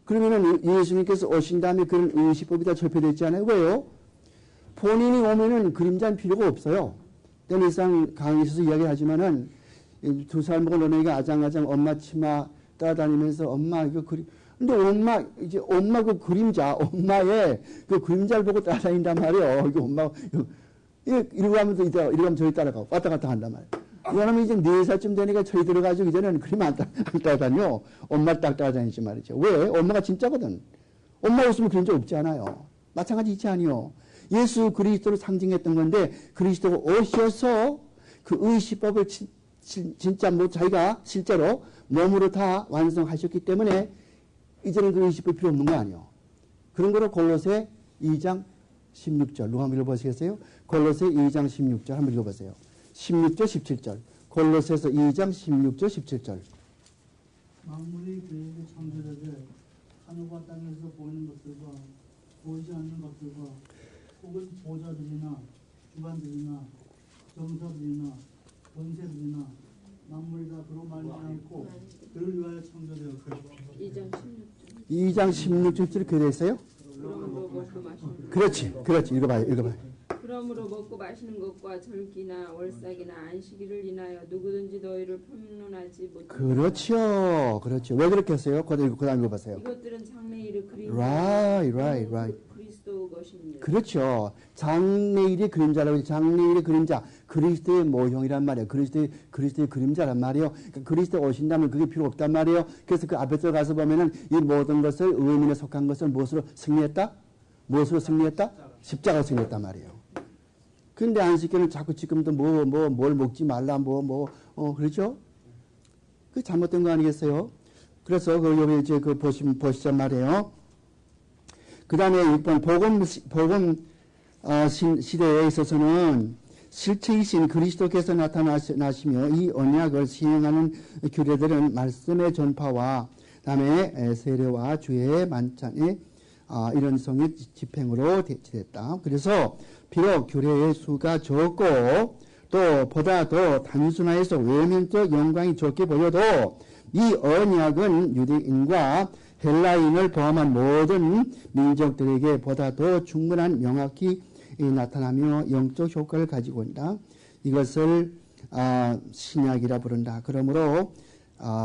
Speaker 1: 그러면은 예수님께서 오신 다음에 그런 의식법이 다 접해됐지 않아요? 왜요? 본인이 오면은 그림자는 필요가 없어요. 때는 일상 강의에서 이야기하지만은 2살 먹은 어린이가 아장아장 엄마 치마 따라다니면서 엄마 이거 그림 근데 엄마 그 그림자 엄마의 그 그림자를 보고 따라다닌단 말이에요. 이게 엄마 이러고 하면 저희 따라가고 왔다 갔다 한단 말이에요. 이거는 이제 4살쯤 되니까 저희 들어가지고 이제는 그림 안 따라다녀. 엄마 딱 따라다니지 말이죠. 왜? 엄마가 진짜거든. 엄마 없으면 그림자 없지 않아요. 마찬가지 있지 아니요. 예수 그리스도를 상징했던 건데 그리스도가 오셔서 그 의식법을 진짜 뭐 자기가 실제로 몸으로 다 완성하셨기 때문에 이제는 그 의식법이 필요 없는 거 아니에요. 그런 거로 골로새 2장 16절 누가 한번 읽어보시겠어요? 골로새 2장 16절 한번 읽어보세요. 16절 17절 골로새서 2장 16절 17절
Speaker 2: 만물이 그에게 창조되되 하늘과 땅에서 보이는 것들과 보이지 않는 것들과 혹은 보좌들이나 주관들이나 정사들이나 권세들이나 만물이 다 그로 말미암고 그를 위하여 창조되었고
Speaker 1: 2장 16절 그래 있어요? 그렇지 읽어봐요.
Speaker 3: 그러므로 먹고 마시는 것과 절기나 월삭이나 안식일을 인하여 누구든지 너희를 평론하지 못한다.
Speaker 1: 그렇죠. 왜 그렇게 했어요? 그다음 읽어보세요.
Speaker 3: 이것들은 장래일의 그림자,
Speaker 1: right.
Speaker 3: 그리스도 것입니다.
Speaker 1: 그렇죠. 장래일의 그림자라고 장래일의 그림자, 그리스도의 모형이란 말이에요. 그리스도의 그림자란 말이에요. 그러니까 그리스도 오신다면 그게 필요 없단 말이에요. 그래서 그 앞에 들어가서 보면은 이 모든 것을 의민에 속한 것을 무엇으로 승리했다? 십자가로 승리했단 말이에요. 근데 안식일은 자꾸 지금도 뭘 먹지 말라, 그렇죠? 그 잘못된 거 아니겠어요? 그래서 여기 이제 보시자 말이에요. 그 다음에 6번, 복음 시대에 있어서는 실체이신 그리스도께서 나타나시며 이 언약을 시행하는 규례들은 말씀의 전파와 그 다음에 세례와 주의 만찬의 이런 성의 집행으로 대치됐다. 그래서 비록 규례의 수가 적고 또 보다 더 단순화해서 외면적 영광이 적게 보여도 이 언약은 유대인과 헬라인을 포함한 모든 민족들에게 보다 더 충분한 명확히 나타나며 영적 효과를 가지고 있다. 이것을 신약이라 부른다. 그러므로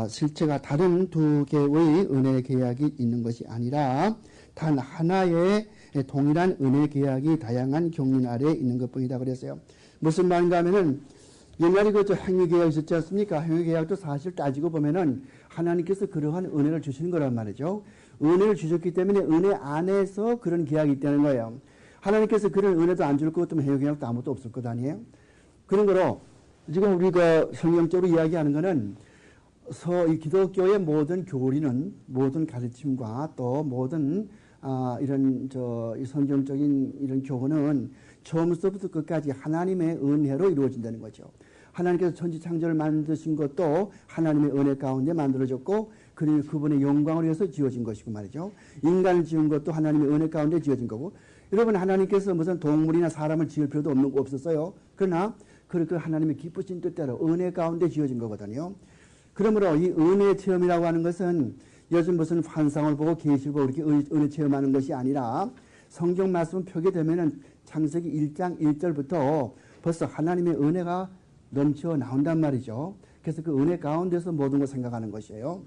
Speaker 1: 실체가 다른 두 개의 은혜 계약이 있는 것이 아니라 단 하나의 동일한 은혜 계약이 다양한 경륜 아래에 있는 것뿐이다 그랬어요. 무슨 말인가 하면은 옛날에 행위 계약 있었지 않습니까? 행위 계약도 사실 따지고 보면은 하나님께서 그러한 은혜를 주시는 거란 말이죠. 은혜를 주셨기 때문에 은혜 안에서 그런 계약이 있다는 거예요. 하나님께서 그런 은혜도 안 줄 것 같으면 행위 계약도 아무것도 없을 것 아니에요? 그런 거로 지금 우리가 성경적으로 이야기하는 거는 이 기독교의 모든 교리는 모든 가르침과 또 모든 이런 이 성경적인 이런 교훈은 처음부터 끝까지 하나님의 은혜로 이루어진다는 거죠. 하나님께서 천지 창조를 만드신 것도 하나님의 은혜 가운데 만들어졌고 그리고 그분의 영광을 위해서 지어진 것이고 말이죠. 인간을 지은 것도 하나님의 은혜 가운데 지어진 거고 여러분 하나님께서 무슨 동물이나 사람을 지을 필요도 없었어요. 그러나 그 하나님의 기쁘신 뜻대로 은혜 가운데 지어진 거거든요. 그러므로 이 은혜 체험이라고 하는 것은 요즘 무슨 환상을 보고 계시를 보고 이렇게 은혜 체험하는 것이 아니라 성경 말씀 표기되면은 창세기 1장 1절부터 벌써 하나님의 은혜가 넘쳐 나온단 말이죠. 그래서 그 은혜 가운데서 모든 걸 생각하는 것이에요.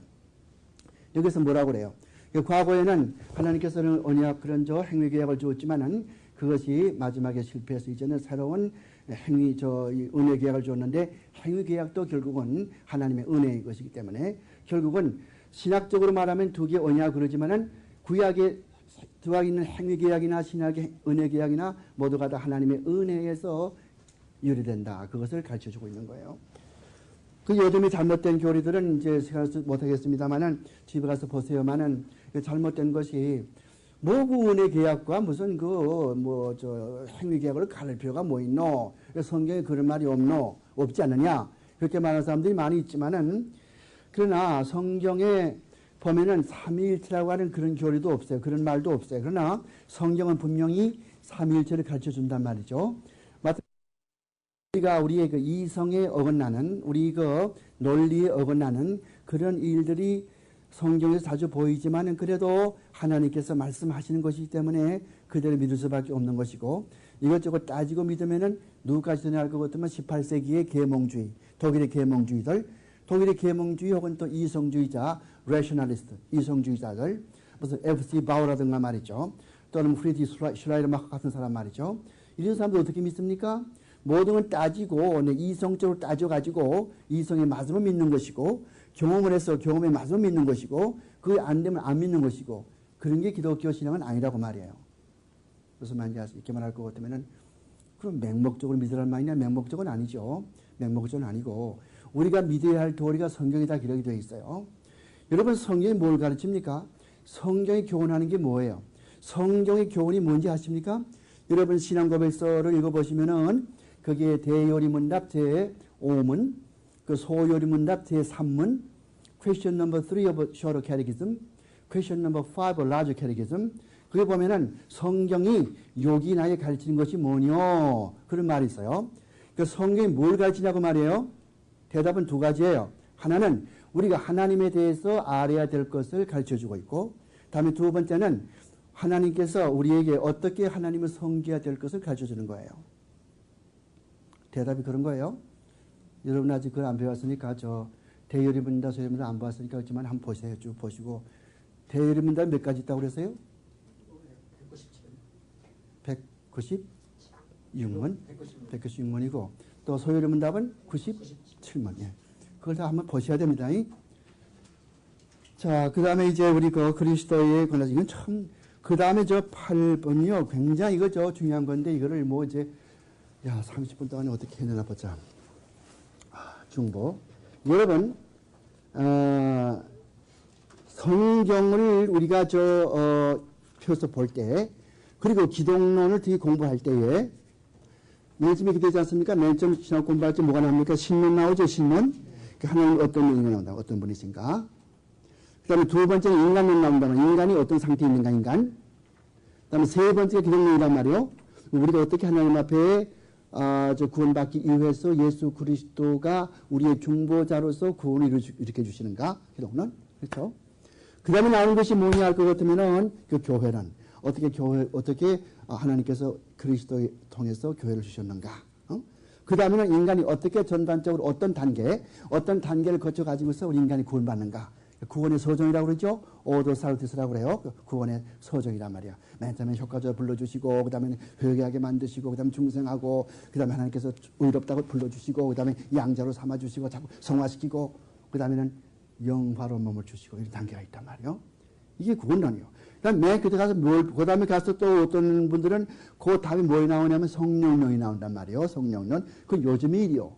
Speaker 1: 여기서 뭐라고 그래요? 과거에는 하나님께서는 언약 그런 행위 계약을 주었지만은 그것이 마지막에 실패해서 이제는 새로운 행위, 이 은혜 계약을 줬는데 행위 계약도 결국은 하나님의 은혜의 것이기 때문에 결국은 신학적으로 말하면 두 개 언약 그러지만은 구약에 들어가 있는 행위 계약이나 신약의 은혜 계약이나 모두가 다 하나님의 은혜에서 유래된다. 그것을 가르쳐 주고 있는 거예요. 그 요즘에 잘못된 교리들은 이제 제가 못하겠습니다만은 집에 가서 보세요만은 잘못된 것이 뭐그 은혜 계약과 무슨 행위 계약을 가를 필요가 뭐 있노? 성경에 그런 말이 없지 않느냐? 그렇게 말하는 사람들이 많이 있지만은 그러나 성경에 보면은 삼위일체라고 하는 그런 교리도 없어요. 그런 말도 없어요. 그러나 성경은 분명히 삼위일체를 가르쳐 준단 말이죠. 우리가 우리의 그 이성에 어긋나는 우리 그 논리에 어긋나는 그런 일들이 성경에서 자주 보이지만은 그래도 하나님께서 말씀하시는 것이기 때문에 그대로 믿을 수밖에 없는 것이고 이것저것 따지고 믿으면은 누구까지 전에 알 것 같으면 18세기의 계몽주의, 독일의 계몽주의들, 독일의 계몽주의 혹은 또 이성주의자, 레셔널리스트, 이성주의자들, 무슨 F.C. 바우라든가 말이죠. 또는 프리디 슐라이르마크 같은 사람 말이죠. 이런 사람들 어떻게 믿습니까? 모든 걸 따지고 이성적으로 따져가지고 이성에 맞으면 믿는 것이고 경험을 해서 경험에 맞으면 믿는 것이고 그게 안 되면 안 믿는 것이고 그런 게 기독교 신앙은 아니라고 말이에요. 무슨 말인지 이렇게 말할 것 같으면은 그럼 맹목적으로 믿으라는 말이냐? 맹목적은 아니죠. 맹목적은 아니고 우리가 믿어야 할 도리가 성경에 다 기록이 되어 있어요. 여러분 성경이 뭘 가르칩니까? 성경이 교훈하는 게 뭐예요? 성경의 교훈이 뭔지 아십니까? 여러분 신앙고백서를 읽어보시면은 거기에 대요리문답 제5문, 그 소요리문답 제3문, question number 3 of shorter catechism, question number 5 of larger catechism. 그게 보면은 성경이 요긴하게 가르치는 것이 뭐뇨? 그런 말이 있어요. 그 성경이 뭘 가르치냐고 말이에요? 대답은 두 가지예요. 하나는 우리가 하나님에 대해서 알아야 될 것을 가르쳐주고 있고 다음에 두 번째는 하나님께서 우리에게 어떻게 하나님을 섬겨야 될 것을 가르쳐주는 거예요. 대답이 그런 거예요. 여러분 아직 그걸 안 배웠으니까 대요리문답 소요리문답 안 봤으니까 그렇지만 한번 보세요. 쭉 보시고 대요리문답 몇 가지 있다고 그랬어요? 196문? 196문이고 또 소요리문답은 97문. 예. 그걸 다 한번 보셔야 됩니다. 자, 그 다음에 이제 우리 그리스도의 권한 이건 참 그 다음에 8번이요. 굉장히 이거 중요한 건데 이거를 30분 동안에 어떻게 해내나 보자. 중보. 여러분, 성경을 우리가 펴서 볼 때, 그리고 기독론을 되게 공부할 때에, 맨 처음에 이렇게 되지 않습니까? 맨 처음 신학 공부할 때 뭐가 나옵니까? 신문 나오죠, 신문? 하나님 어떤 분이 나온다, 어떤 분이신가? 그 다음에 두 번째는 인간론 나온다면, 인간이 어떤 상태에 있는가, 인간? 그 다음에 세 번째가 기독론이란 말이에요. 우리가 어떻게 하나님 앞에 구원받기 위해서 예수 그리스도가 우리의 중보자로서 구원을 일으켜 주시는가? 기독론. 그렇죠? 그 다음에 나오는 것이 뭐냐 할 것 같으면은 그 교회란. 어떻게 하나님께서 그리스도를 통해서 교회를 주셨는가? 그 다음에는 인간이 어떻게 전반적으로 어떤 단계를 거쳐 가지고서 우리 인간이 구원받는가? 구원의 서정이라고 그러죠? 오더 살티스라고 그래요. 구원의 서정이란 말이야. 맨 처음에 효과적으로 불러주시고, 그 다음에 회개하게 만드시고, 그 다음에 중생하고, 그 다음에 하나님께서 의롭다고 불러주시고, 그 다음에 양자로 삼아주시고, 자꾸 성화시키고, 그 다음에는 영화로 몸을 주시고, 이런 단계가 있단 말이에요. 이게 구원론이에요. 그 다음에 맨 끝에 가서 그 다음에 가서 또 어떤 분들은 그 다음에 뭘 나오냐면 성령론이 나온단 말이에요. 성령론. 그건 요즘의 일이요.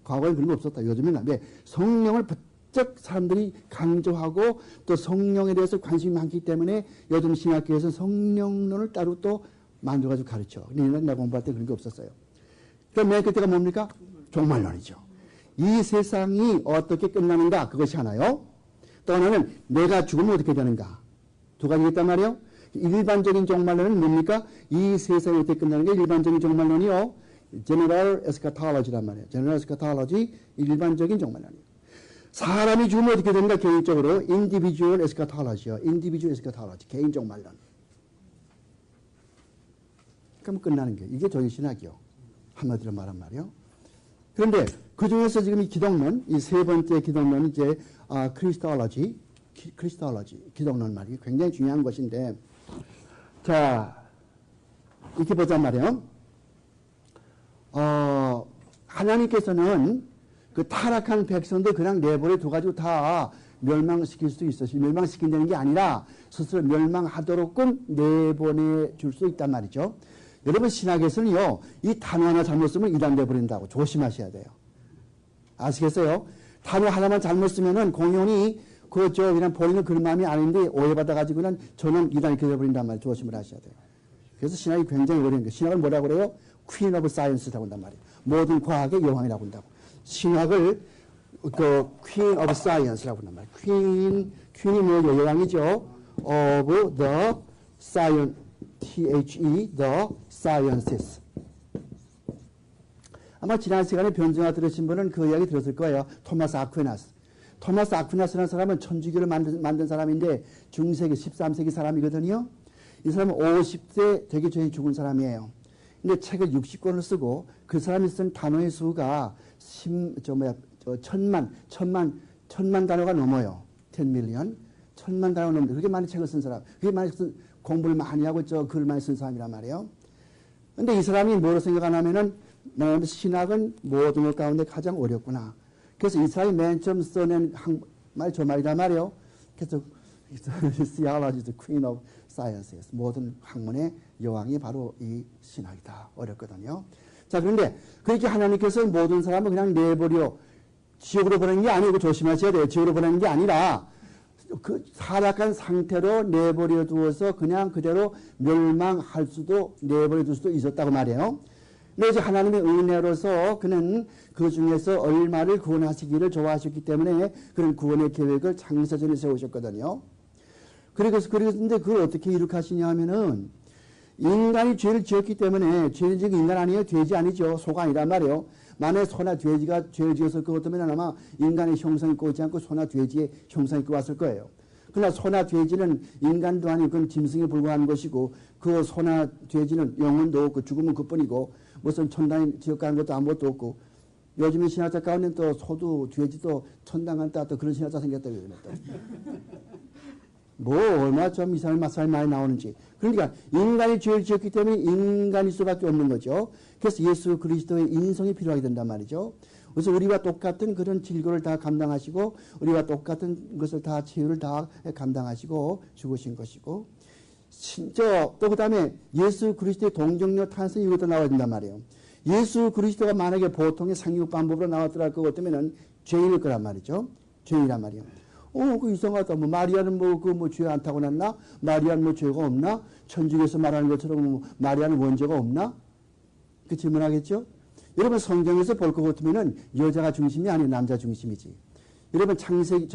Speaker 1: 과거에 그런 거 없었다. 요즘에는 안 돼. 성령을 즉 사람들이 강조하고 또 성령에 대해서 관심이 많기 때문에 요즘 신학교에서 성령론을 따로 또 만들어가지고 가르쳐. 근데 내가 공부할 때 그런 게 없었어요. 그럼 맨 끝에가 뭡니까? 종말론이죠. 이 세상이 어떻게 끝나는가? 그것이 하나요. 또 하나는 내가 죽으면 어떻게 되는가? 두 가지가 있단 말이에요. 일반적인 종말론은 뭡니까? 이 세상이 어떻게 끝나는 게 일반적인 종말론이요. General Eschatology란 말이에요. General Eschatology, 일반적인 종말론이에요. 사람이 죽으면 어떻게 되는가? 개인적으로 Individual Eschatology요. Individual Eschatology, 개인 종말론. 그럼 끝나는 게 이게 저희 신학이요. 한마디로 말한 말이요. 그런데 그 중에서 지금 이 기독론, 이 세 번째 기독론은 이제 Christology, 기독론 말이 굉장히 중요한 것인데, 자 이렇게 보자 말이에요. 하나님께서는 그 타락한 백성들 그냥 내버려 두가지고 다 멸망시킬 수 있어요. 멸망시킨다는 게 아니라 스스로 멸망하도록끔 내보내 줄 수 있단 말이죠. 여러분 신학에서는요, 이 단어 하나 잘못 쓰면 이단돼 버린다고 조심하셔야 돼요. 아시겠어요? 단어 하나만 잘못 쓰면은 공연이 그저 그냥 버리는 그런 마음이 아닌데 오해받아가지고는 저는 이단이 되어버린단 말이에요. 조심을 하셔야 돼요. 그래서 신학이 굉장히 어려운 거예요. 신학을 뭐라고 그래요? 퀸 오브 사이언스라고 한단 말이에요. 모든 과학의 여왕이라고 한다고. 신학을 그 퀸 오브 사이언스라고 한단 말이에요. 퀸이 뭐예요? 여왕이죠. of the science, the sciences. 아마 지난 시간에 변증화 들으신 분은 그 이야기 들었을 거예요. 토마스 아퀴나스. 토마스 아퀴나스라는 사람은 천주교를 만든 사람인데 중세기 13세기 사람이거든요. 이 사람은 50세 되기 전에 죽은 사람이에요. 근데 책을 60권을 쓰고 그 사람이 쓴 단어의 수가 천만 단어가 넘어요. 10 million. 1000만 단어가 넘는데 그렇게 많이 책을 쓴 사람. 그렇게 많이 공부를 많이 하고 글을 많이 쓴 사람이란 말이에요. 근데 이 사람이 뭐로 생각하냐면은 신학은 모든 것 가운데 가장 어렵구나. 그래서 이 사람이 맨 처음 써낸 저 말이란 말이에요. 그래서 theology is the queen of sciences. 모든 학문의 여왕이 바로 이 신학이다. 어렵거든요. 자, 그런데 그렇게 하나님께서 모든 사람을 그냥 내버려 지옥으로 보내는 게 아니고 조심하셔야 돼요. 지옥으로 보내는 게 아니라 그 타락한 상태로 내버려 두어서 그냥 그대로 멸망할 수도 내버려 둘 수도 있었다고 말이에요. 근데 이제 하나님의 은혜로서 그는 그 중에서 얼마를 구원하시기를 좋아하셨기 때문에 그런 구원의 계획을 창세전에 세우셨거든요. 그런데 그걸 어떻게 이룩하시냐 하면은 인간이 죄를 지었기 때문에 죄를 지은 인간 아니에요? 돼지 아니죠. 소가 아니란 말이에요. 만약에 소나 돼지가 죄를 지었을 것 같으면 아마 인간의 형상이 있고 있지 않고 소나 돼지의 형상이 있고 왔을 거예요. 그러나 소나 돼지는 인간도 아니고 그건 짐승에 불과한 것이고 그 소나 돼지는 영혼도 없고 죽으면 그뿐이고 무슨 천당에 지옥 가는 것도 아무것도 없고 요즘에 신학자 가운데 또 소도 돼지도 천당 간다 또 그런 신학자 생겼다고 그러면 또. 뭐 얼마나 좀 이상한 말씀이 많이 나오는지. 그러니까 인간이 죄를 지었기 때문에 인간일 수밖에 없는 거죠. 그래서 예수 그리스도의 인성이 필요하게 된단 말이죠. 그래서 우리와 똑같은 그런 질고를 다 감당하시고 우리와 똑같은 것을 다 치유를 다 감당하시고 죽으신 것이고 또 그 다음에 예수 그리스도의 동정녀 탄생 이것도 나와야 된단 말이에요. 예수 그리스도가 만약에 보통의 상륙방법으로 나왔더라 것 같으면은 죄인일 거란 말이죠. 죄인이란 말이에요. 그 이상하다. 마리아는 죄 안 타고났나? 마리아는 죄가 없나? 천주교에서 말하는 것처럼 마리아는 원죄가 없나? 그 질문하겠죠? 여러분 성경에서 볼 것 같으면은 여자가 중심이 아니고 남자 중심이지. 여러분 창세기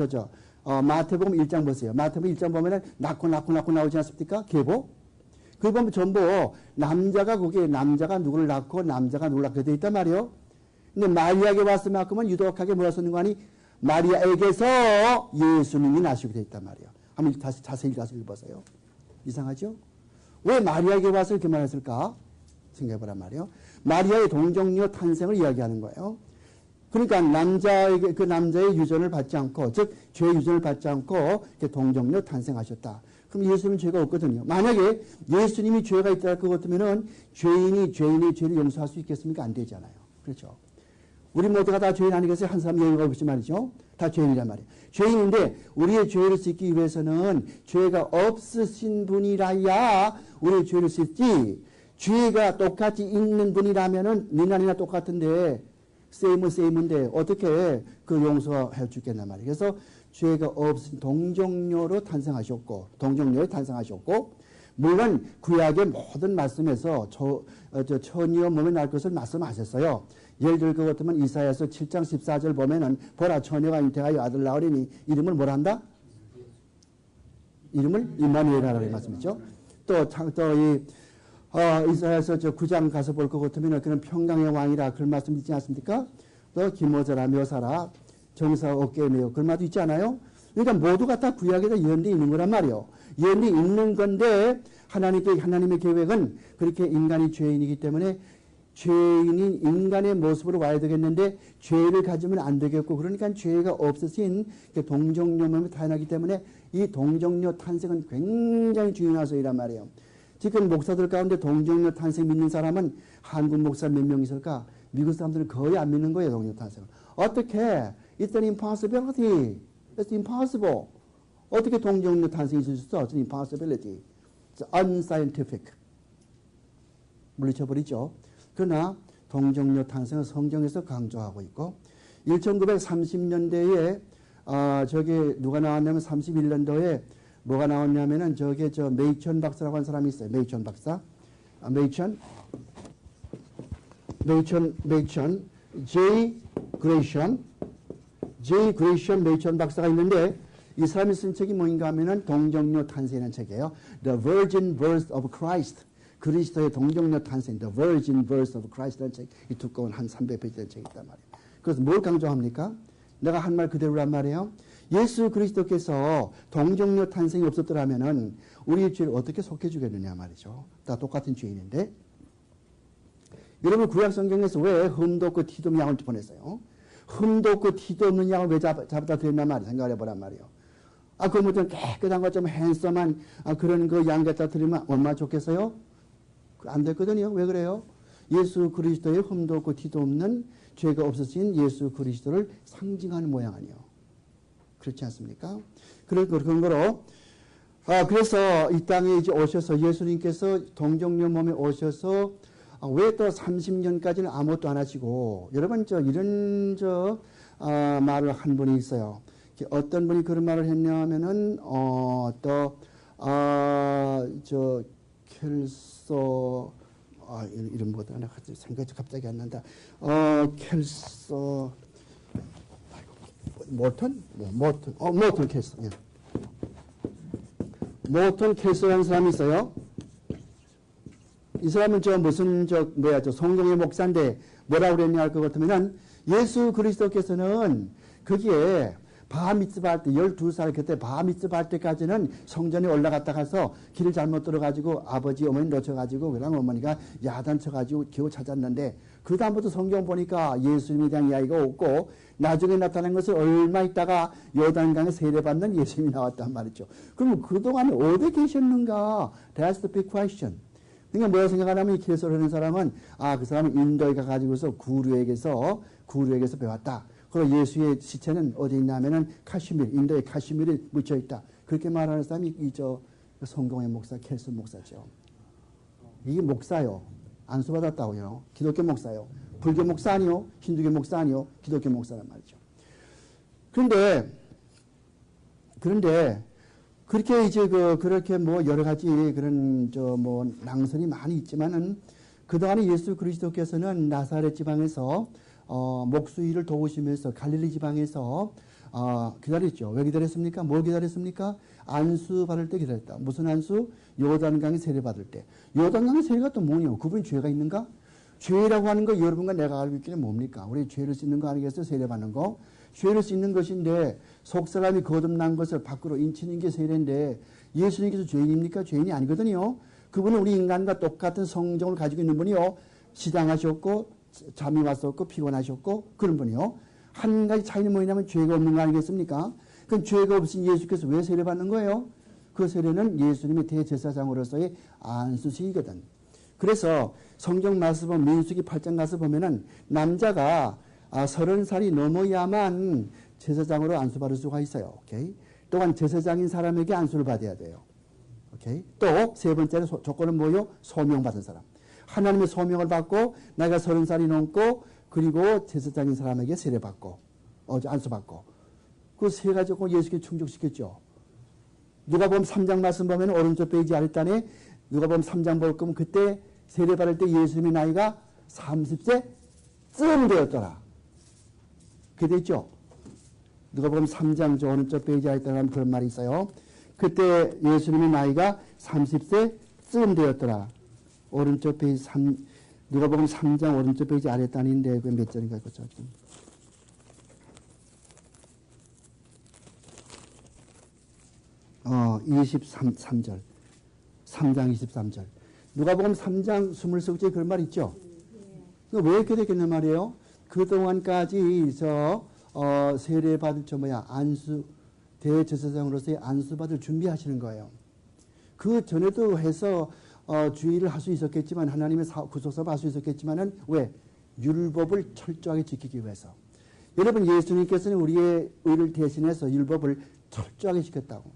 Speaker 1: 마태복음 1장 보세요. 마태복음 1장 보면은 낳고 나오지 않습니까? 계보. 그거 보면 전부 남자가 누구를 낳고 남자가 누구를 낳게 돼 있단 말이에요. 근데 마리아에게 왔을만큼은 유독하게 뭐라 쓰는 거 아니? 마리아에게서 예수님이 나시게 돼 있단 말이에요. 한번 다시 자세히 가서 읽어보세요. 이상하죠? 왜 마리아에게 와서 이렇게 말했을까? 생각해보란 말이에요. 마리아의 동정녀 탄생을 이야기하는 거예요. 그러니까 그 남자의 유전을 받지 않고, 즉 죄의 유전을 받지 않고 동정녀 탄생하셨다. 그럼 예수님은 죄가 없거든요. 만약에 예수님이 죄가 있다 할 것 같으면은 죄인의 죄를 용서할 수 있겠습니까? 안 되잖아요. 그렇죠? 우리 모두가 다 죄인 아니겠어요? 한 사람 예외가 없이 말이죠. 다 죄인이란 말이에요. 죄인인데 우리의 죄를 씻기 위해서는 죄가 없으신 분이라야 우리의 죄를 씻지, 죄가 똑같이 있는 분이라면은 니나니나 똑같은데 세임인데 어떻게 그 용서해 주겠단 말이에요. 그래서 죄가 없으신 동정녀로 탄생하셨고 물론 구약의 모든 말씀에서 처녀 몸에 날 것을 말씀하셨어요. 예를 들 것 같으면 이사야서 7장 14절 보면은 보라 처녀가 잉태하여 아들 낳으리니 이름을 뭐라 한다? 이름을 임마누엘이라고 말씀했죠. 이사야서 9장 가서 볼 것 같으면 그는 평강의 왕이라 그런 말씀 있지 않습니까? 또 기모자라 묘사라 정사 어깨에 메어 그런 말도 있지 않아요? 그러니까 모두가 다 구약에다 예언되어 있는 거란 말이에요. 예언되어 있는 건데 하나님의 계획은 그렇게 인간이 죄인이기 때문에 죄인인 인간의 모습으로 와야 되겠는데 죄를 가지면 안 되겠고 그러니까 죄가 없으신 동정녀 몸에 태어나기 때문에 이 동정녀 탄생은 굉장히 중요한 사실이란 말이에요. 지금 목사들 가운데 동정녀 탄생 믿는 사람은 한국 목사 몇 명 있을까? 미국 사람들은 거의 안 믿는 거예요, 동정녀 탄생을. 어떻게? It's an impossibility. It's impossible. 어떻게 동정녀 탄생이 있을 수 있어? It's an impossibility. It's unscientific. 물리쳐버리죠. 그러나 동정녀 탄생은 성경에서 강조하고 있고 1930년대에 저게 누가 나왔냐면 31년도에 뭐가 나왔냐면은 저게 저 메이천 박사라고 하는 사람이 있어요. 메이천 박사. 메이천 J. 그레이션 메이천 박사가 있는데 이 사람이 쓴 책이 뭐인가 하면은 동정녀 탄생이라는 책이에요. The Virgin Birth of Christ. 그리스도의 동정녀 탄생, The Virgin Birth of Christ라는 책, 이 두꺼운 한 300페이지 된 책이 있단 말이에요. 그래서 뭘 강조합니까? 내가 한 말 그대로란 말이에요. 예수 그리스도께서 동정녀 탄생이 없었더라면은 우리의 죄를 어떻게 속해주겠느냐 말이죠. 다 똑같은 죄인인데. 여러분 구약 성경에서 왜 흠도 없고 티도 없는 양을 보냈어요? 흠도 없고 티도 없는 양을 왜 잡아다 드렸단 말이에요. 생각을 해보란 말이에요. 그 뭐 좀 깨끗한 것 좀 핸섬한 그런 그 양 갖다 드리면 얼마나 좋겠어요? 안 됐거든요. 왜 그래요? 예수 그리스도의 흠도 없고 티도 없는 죄가 없으신 예수 그리스도를 상징하는 모양 아니에요. 그렇지 않습니까? 그런 거로 그래서 이 땅에 이제 오셔서 예수님께서 동정녀 몸에 오셔서 왜 또 30년까지는 아무것도 안 하시고 여러분 이런 말을 한 분이 있어요. 어떤 분이 그런 말을 했냐면은 켈서 이런 뭐다 하나 생각이 갑자기 안 난다. 켈서 모턴 켈서. 예. 모턴 켈서라는 사람이 있어요. 이 사람은 성경의 목사인데 뭐라고 그랬냐 할 것 같으면은 예수 그리스도께서는 거기에 바미tz바 할 때 12살 그때 바미tz바 할 때까지는 성전에 올라갔다 가서 길을 잘못 들어가지고 아버지 어머니 놓쳐가지고 그랑 어머니가 야단쳐가지고 겨우 찾았는데 그 다음부터 성경 보니까 예수님에 대한 이야기가 없고 나중에 나타난 것을 얼마 있다가 요단강에 세례받는 예수님이 나왔단 말이죠. 그럼 그동안 어디 계셨는가? That's the big question. 그러니까 뭐라 생각하냐면 이 켈서를 하는 사람은 그 사람은 인도에 가가지고서 구루에게서 배웠다. 그리고 예수의 시체는 어디 있냐면은 카슈미르, 인도의 카슈미르에 묻혀 있다. 그렇게 말하는 사람이 성공의 목사, 켈서 목사죠. 이게 목사요. 안수받았다고요. 기독교 목사요. 불교 목사 아니요. 힌두교 목사 아니요. 기독교 목사란 말이죠. 그런데 그렇게 이제 그렇게 뭐 여러 가지 그런 낭선이 많이 있지만은 그동안에 예수 그리스도께서는 나사렛 지방에서 목수일을 도우시면서 갈릴리 지방에서 기다렸죠. 왜 기다렸습니까? 뭘 기다렸습니까? 안수 받을 때 기다렸다. 무슨 안수? 요단강에 세례 받을 때. 요단강에 세례가 또 뭐냐? 그분이 죄가 있는가? 죄라고 하는 거 여러분과 내가 알고 있기는 뭡니까? 우리 죄를 씻는 거 아니겠어요? 세례 받는 거. 죄를 씻는 것인데 속사람이 거듭난 것을 밖으로 인치는 게 세례인데 예수님께서 죄인입니까? 죄인이 아니거든요. 그분은 우리 인간과 똑같은 성정을 가지고 있는 분이요. 시장하셨고 잠이 왔었고 피곤하셨고 그런 분이요. 한 가지 차이는 뭐냐면 죄가 없는 거 아니겠습니까? 그럼 죄가 없으신 예수께서 왜 세례 받는 거예요? 그 세례는 예수님의 대제사장으로서의 안수식이거든. 그래서 성경 말씀 보면 민수기 8장 가서 보면은 남자가 30살이 넘어야만 제사장으로 안수받을 수가 있어요. 오케이? 또한 제사장인 사람에게 안수를 받아야 돼요. 오케이? 또 세 번째는 조건은 뭐요? 소명받은 사람. 하나님의 소명을 받고 나이가 30살이 넘고 그리고 제사장인 사람에게 세례받고 안수받고 그 세 가지 조건 예수께 충족시켰죠. 누가복음 3장 말씀 보면 오른쪽 페이지 아랫단에 누가복음 3장 볼 거면 그때 세례받을 때 예수님의 나이가 30세쯤 되었더라. 그게 됐죠. 누가복음 3장 저 오른쪽 페이지 아랫단에 그런 말이 있어요. 그때 예수님의 나이가 30세쯤 되었더라. 오른쪽 페이지 누가복음 3장 오른쪽 페이지 아랫단인데 그 몇 절인가 그죠? 23절. 3장 23절. 누가복음 3장 23절에 그런 말 있죠? 왜 이렇게 됐겠냐 말이에요? 그동안까지 세례받을 안수, 대제사장으로서의 안수받을 준비하시는 거예요. 그 전에도 해서 주의를 할 수 있었겠지만 하나님의 구속사업을 할 수 있었겠지만은 왜? 율법을 철저하게 지키기 위해서. 여러분 예수님께서는 우리의 의를 대신해서 율법을 철저하게 지켰다고.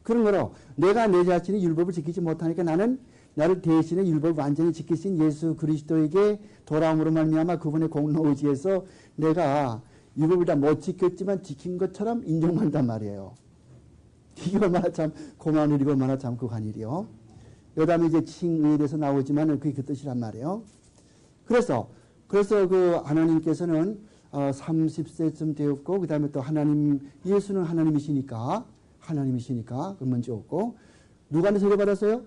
Speaker 1: 그런 거로 내가 내 자신이 율법을 지키지 못하니까 나를 대신해 율법을 완전히 지키신 예수 그리스도에게 돌아옴으로 말미암아 그분의 공로 의지에서 내가 율법을 다 못 지켰지만 지킨 것처럼 인정받는단 말이에요. 이게 얼마나 참 고마운 일이고 얼마나 참 극한 일이요. 여담에 이제 칭의에 대해서 나오지만 그게 그 뜻이란 말이에요. 그래서 그 하나님께서는 30세쯤 되었고 그 다음에 또 예수는 하나님이시니까 그 먼저 없고 누구한테 세례받았어요?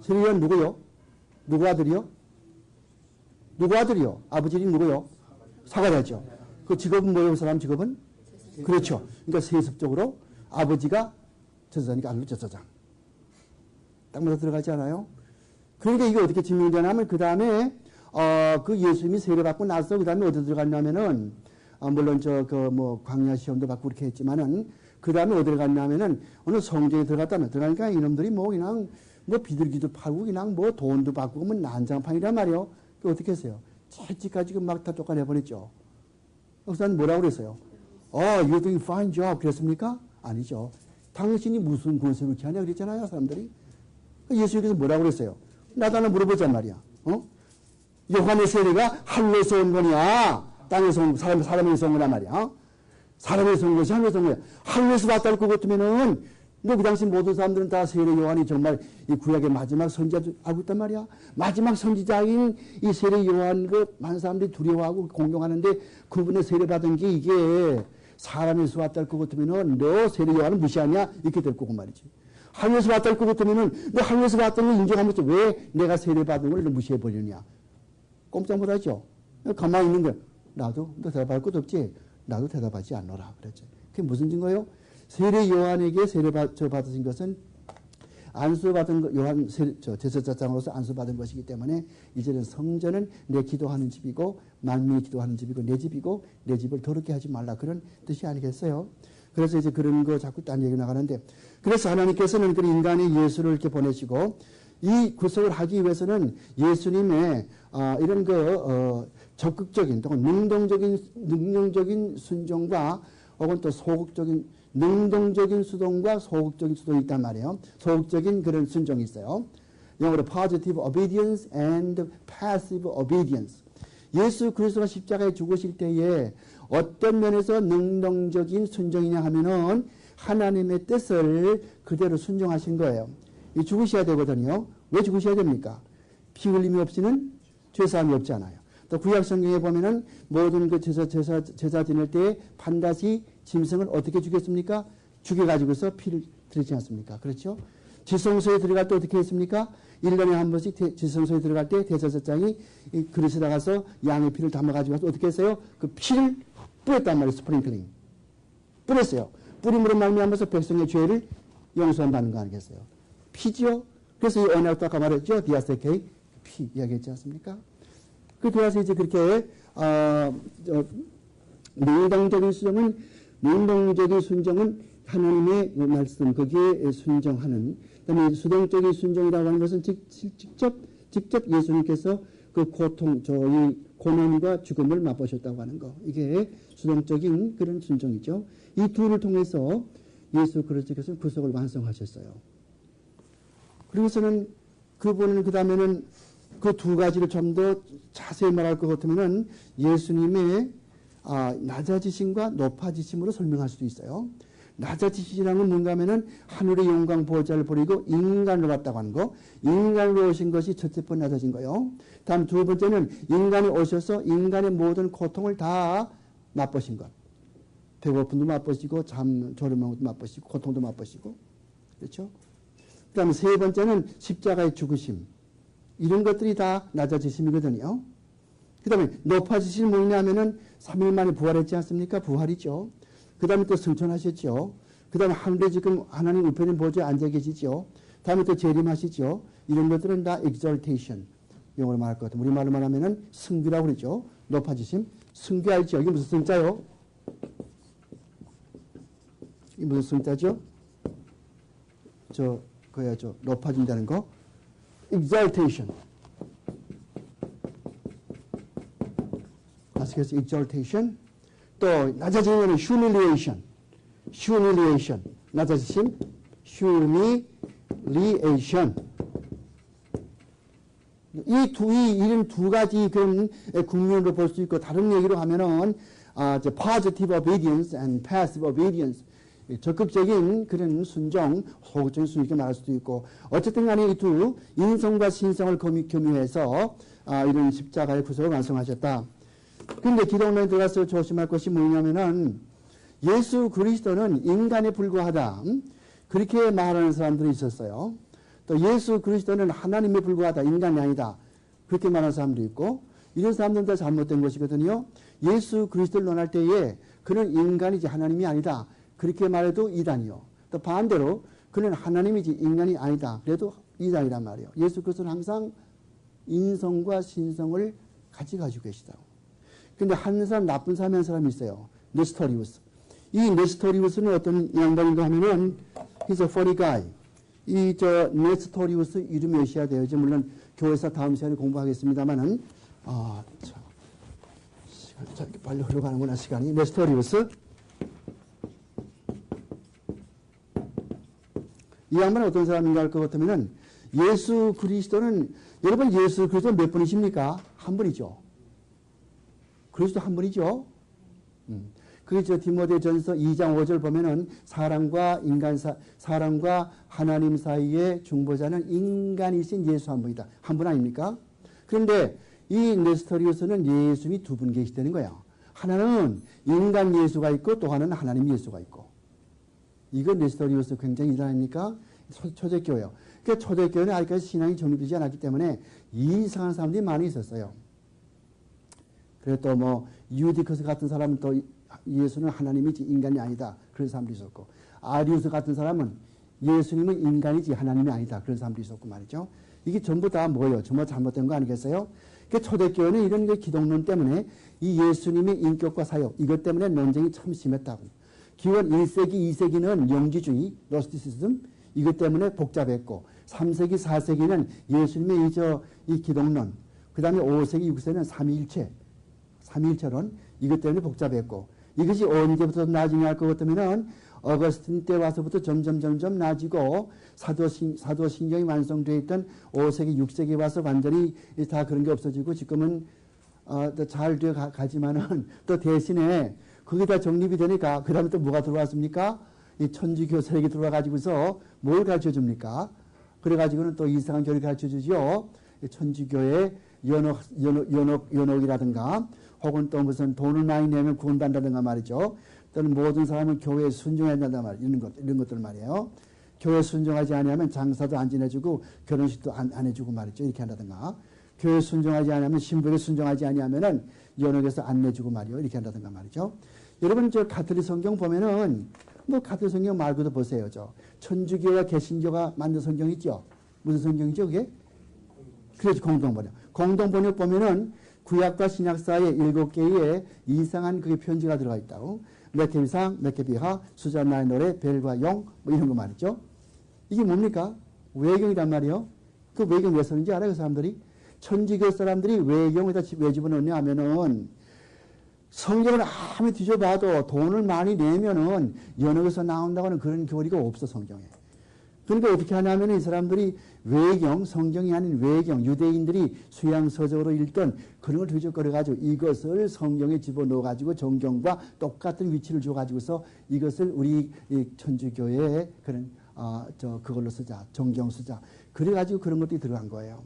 Speaker 1: 세례요한 누구요? 누구 아들이요? 누구 아들이요? 아버지 이름 누구요? 사가랴죠. 그 직업은 뭐예요? 그 사람 직업은? 그렇죠. 그러니까 세습적으로 아버지가 제사장이니까 아들도 제사장. 딱 맞아 들어가지 않아요? 그러니까 이게 어떻게 증명되냐면 그 다음에 그 예수님이 세례받고 나서 그 다음에 어디 들어갔냐면은 물론 광야 시험도 받고 그렇게 했지만은 그 다음에 어디 들어갔냐면은 어느 성전에 들어가니까 이놈들이 그냥 비둘기도 팔고 그냥 돈도 받고 난장판이란 말이요. 그 어떻게 했어요? 채찍까지 막 다 쫓아내버렸죠. 그래서 뭐라고 그랬어요? You're doing fine job. 그랬습니까? 아니죠. 당신이 무슨 권세를 이렇게 하냐 그랬잖아요, 사람들이. 예수님께서 뭐라고 그랬어요? 나도 하나 물어보자 말이야. 요한의 세례가 하늘에서 온 거냐? 땅에서 온, 사람에서 온 거란 말이야. 사람에서 온 것이 하늘에서 온 거야. 하늘에서 왔다고 것 같으면은, 그 당시 모든 사람들은 다 세례 요한이 정말 이 구약의 마지막 선지자 알고 있단 말이야. 마지막 선지자인 이 세례 요한 많은 사람들이 두려워하고 공경하는데 그분의 세례 받은 게 이게 사람에서 왔다고 것 같으면은 너 세례 요한은 무시하냐? 이렇게 될 거고 말이지. 하늘에서 왔다고 것 같으면은 너 하늘에서 왔다는 걸 인정하면서 왜 내가 세례 받은 걸 무시해버리냐? 꼼짝 못하죠. 가만히 있는 거야. 나도 너 대답할 것도 없지. 나도 대답하지 않노라. 그랬죠. 그게 무슨 증거예요? 세례 요한에게 세례 받으신 것은 안수받은 것, 요한 제사장으로서 안수받은 것이기 때문에 이제는 성전은 내 기도하는 집이고 만민이 기도하는 집이고 내 집이고 내 집을 더럽게 하지 말라. 그런 뜻이 아니겠어요? 그래서 이제 그런 거 자꾸 딴 얘기 나가는데 그래서 하나님께서는 그 인간의 예수를 이렇게 보내시고 이 구속을 하기 위해서는 예수님의 이런 적극적인 또는 능동적인 순종과 혹은 또 소극적인 능동적인 수동과 소극적인 수동이 있단 말이에요. 소극적인 그런 순종이 있어요. 영어로 positive obedience and passive obedience. 예수 그리스도가 십자가에 죽으실 때에 어떤 면에서 능동적인 순종이냐 하면은 하나님의 뜻을 그대로 순종하신 거예요. 이 죽으셔야 되거든요. 왜 죽으셔야 됩니까? 피 흘림이 없이는 죄사함이 없잖아요. 또 구약 성경에 보면은 모든 그 제사 지낼 때에 반드시 짐승을 어떻게 죽였습니까? 죽여가지고서 피를 드리지 않습니까? 그렇죠? 지성소에 들어갈 때 어떻게 했습니까? 1년에 한 번씩 지성소에 들어갈 때 대제사장이 그릇에 나가서 양의 피를 담아가지고 어떻게 했어요? 그 피를 뿌렸단 말이에요. 스프링클링. 뿌렸어요. 뿌림으로 말미암아서 백성의 죄를 용서받는 거 아니겠어요? 피지요? 그래서 이 언약도 아까 말했죠? 디아세케이. 피 이야기했지 않습니까? 그렇게 해서 이제 그렇게, 능동적인 순종은 하나님의 말씀, 거기에 순종하는, 그 다음에 수동적인 순종이라고 하는 것은 직접 예수님께서 그 이 고난과 죽음을 맛보셨다고 하는 거. 이게 수동적인 그런 순종이죠. 이 둘을 통해서 예수 그리스도께서 구속을 완성하셨어요. 그리고서는 그분은 그 다음에는 그 두 가지를 좀 더 자세히 말할 것 같으면은 예수님의 낮아지심과 높아지심으로 설명할 수도 있어요. 낮아지시라는 건 뭔가 하면은 하늘의 영광 보좌를 버리고 인간으로 왔다고 하는 거. 인간으로 오신 것이 첫째 번 낮아진 거예요. 다음 두 번째는 인간이 오셔서 인간의 모든 고통을 다 맛보신 것. 배고픔도 맛보시고 졸음한 것도 맛보시고 고통도 맛보시고. 그렇죠? 그 다음에 세 번째는 십자가의 죽으심. 이런 것들이 다 낮아지심이거든요. 그 다음에 높아지심이 뭐냐 하면은 3일 만에 부활했지 않습니까? 부활이죠. 그 다음에 또 승천하셨죠. 그 다음에 하늘에 지금 하나님 우편의 보좌에 앉아 계시죠. 다음에 또 재림하시죠. 이런 것들은 다 exaltation. 영어로 말할 것 같아요. 우리말로 말하면은 승귀라고 그러죠. 높아지심. 승귀 알죠? 이게 무슨 승자요? 이게 무슨 승자죠? 그거야죠. 높아진다는 거. exaltation. 다시께서 exaltation. 또 낮아지면 humiliation. humiliation. 낮아지심. humiliation. 이런 두 가지 그런 국면으로 볼 수 있고, 다른 얘기로 하면은, positive obedience and passive obedience. 적극적인 그런 순종, 소극적인 순종 이렇게 말할 수도 있고, 어쨌든 간에 이 두 인성과 신성을 겸유해서 이런 십자가의 구속을 완성하셨다. 그런데 기독론에 들어가서 조심할 것이 뭐냐면은, 예수 그리스도는 인간에 불과하다. 그렇게 말하는 사람들이 있었어요. 또 예수 그리스도는 하나님에 불과하다. 인간이 아니다. 그렇게 말하는 사람도 있고, 이런 사람들은 다 잘못된 것이거든요. 예수 그리스도를 논할 때에 그는 인간이지 하나님이 아니다. 그렇게 말해도 이단이요. 또 반대로 그는 하나님이지 인간이 아니다. 그래도 이단이란 말이에요. 예수 그리스도는 항상 인성과 신성을 같이 가지고 계시다고. 근데 한 사람, 나쁜 사람이 한 사람이 있어요. 네스토리우스. 이 네스토리우스는 어떤 양반인가 하면은 he's a funny guy. 네스토리우스 이름이 외셔야 돼요. 이제 물론 교회에서 다음 시간에 공부하겠습니다만은, 시간이 빨리 흘러가는구나, 시간이. 네스토리우스. 이 양반은 어떤 사람인가 할 것 같으면은, 예수 그리스도는, 여러분 예수 그리스도 몇 분이십니까? 한 분이죠. 그리스도 한 분이죠. 그게 디모데전서 2장 5절 보면은 사람과 하나님 사이의 중보자는 인간이신 예수 한 분이다. 한 분 아닙니까? 그런데 이 네스토리우스는 예수님이 두 분 계시다는 거야. 하나는 인간 예수가 있고 또 하나는 하나님 예수가 있고. 이거 네스토리우스 굉장히 이상합니까? 초대교회요. 그러니까 초대교회는 아직까지 신앙이 정립되지 않았기 때문에 이상한 사람들이 많이 있었어요. 그리고 또 유디커스 같은 사람은 또 예수는 하나님이지 인간이 아니다. 그런 사람도 있었고, 아리우스 같은 사람은 예수님은 인간이지 하나님이 아니다. 그런 사람도 있었고 말이죠. 이게 전부 다 뭐예요? 정말 잘못된 거 아니겠어요? 그러니까 초대교회는 이런 기독론 때문에 이 예수님의 인격과 사역, 이것 때문에 논쟁이 참 심했다고. 기원 1세기, 2세기는 영지주의, 노스티시즘, 이것 때문에 복잡했고, 3세기, 4세기는 예수님의 이 기독론, 그 다음에 5세기, 6세기는 삼위일체론, 이것 때문에 복잡했고, 이것이 언제부터 나중에 할 것 같으면은 어거스틴 때 와서부터 점점 나아지고 사도신경이 완성되어 있던 5세기, 6세기 와서 완전히 다 그런 게 없어지고 지금은 잘 되어 가지만은 또 대신에 그게 다 정립이 되니까 그 다음에 또 뭐가 들어왔습니까? 이 천주교 세력이 들어와가지고서 뭘 가르쳐 줍니까? 그래가지고는 또 이상한 교리를 가르쳐 주죠. 천주교의 연옥이라든가 혹은 또 무슨 돈을 많이 내면 구원받는다든가 말이죠. 또는 모든 사람은 교회에 순종해야 된단 말이에요. 이런 것들 말이에요. 교회에 순종하지 않으면 장사도 안 지내주고 결혼식도 안 해주고 말이죠. 이렇게 한다든가. 교회에 순종하지 않으면 신부에게 순종하지 않으면은 연옥에서 안 내주고 말이요. 이렇게 한다든가 말이죠. 여러분 가톨릭 성경 보면은 가톨릭 성경 말고도 보세요. 천주교와 개신교가 만든 성경 있죠. 무슨 성경이죠 그게? 그래서 공동번역. 공동번역 보면은 구약과 신약 사이에 7개의 이상한 그게 편지가 들어가 있다고. 메케비상, 메케비하, 수잔나의 노래, 벨과 용, 이런 거 말이죠. 이게 뭡니까? 외경이란 말이에요. 그 외경 왜 쓰는지 알아요, 그 사람들이? 천주교 사람들이 외경에다 왜 집어넣냐 하면은 성경을 아무리 뒤져봐도 돈을 많이 내면은 연옥에서 나온다고는 그런 교리가 없어, 성경에. 그러니까 어떻게 하냐면 이 사람들이 외경, 성경이 아닌 외경, 유대인들이 수양서적으로 읽던 그런 걸 뒤적거려가지고 이것을 성경에 집어넣어가지고 정경과 똑같은 위치를 줘가지고서 이것을 우리 천주교의 그런, 그걸로 쓰자. 정경 쓰자. 그래가지고 그런 것들이 들어간 거예요.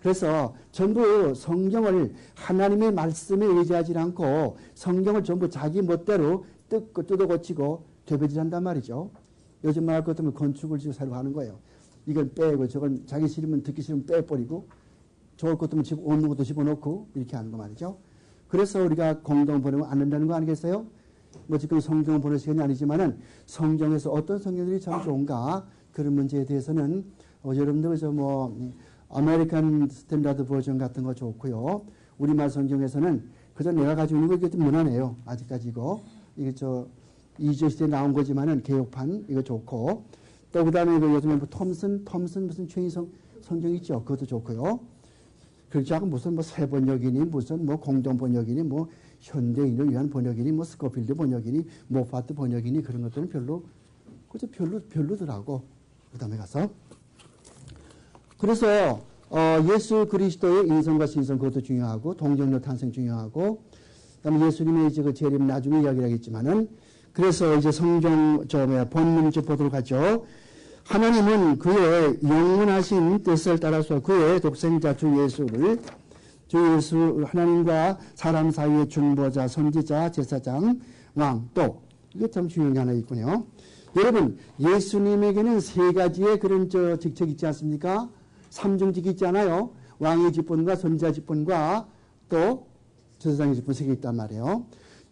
Speaker 1: 그래서 전부 성경을 하나님의 말씀에 의지하지 않고 성경을 전부 자기 멋대로 뜯어 고치고 되배질한단 말이죠. 요즘 말 것 같으면 건축을 지고 새로 하는 거예요. 이걸 빼고 저건 자기 싫으면 듣기 싫으면 빼버리고 좋을 것 같으면 없는 것도 집어넣고 이렇게 하는 거 말이죠. 그래서 우리가 공동 번역을 안 한다는 거 아니겠어요? 지금 성경을 보는 시간이 아니지만은 성경에서 어떤 성경들이 참 좋은가 그런 문제에 대해서는 여러분들 아메리칸 스탠다드 버전 같은 거 좋고요. 우리말 성경에서는 그저 내가 가지고 있는 거 이게 좀 무난해요. 아직까지 이거. 이게 2조 시대에 나온 거지만은 개혁판 이거 좋고 또 그다음에 그 요즘에 뭐 톰슨 무슨 최인 성경 있죠. 그것도 좋고요. 그렇지 않고 무슨 뭐 새 번역이니 무슨 뭐 공동 번역이니 뭐 현대인을 위한 번역이니 뭐 스코필드 번역이니 모파트 번역이니 그런 것들은 별로더라고. 그다음에 가서 그래서 예수 그리스도의 인성과 신성 그것도 중요하고 동정녀 탄생 중요하고 그다음에 예수님의 이제 그 재림 나중에 이야기를 하겠지만은 그래서 이제 성경 본문 좀 보도록 하죠. 하나님은 그의 영원하신 뜻을 따라서 그의 독생자 주 예수 하나님과 사람 사이의 중보자, 선지자, 제사장, 왕, 또 이게 참 중요한 게 하나 있군요. 여러분 예수님에게는 세 가지의 그런 직책이 있지 않습니까? 삼중직이 있잖아요. 왕의 직분과 선지자 직분과 또 제사장의 직분 세 개 있단 말이에요.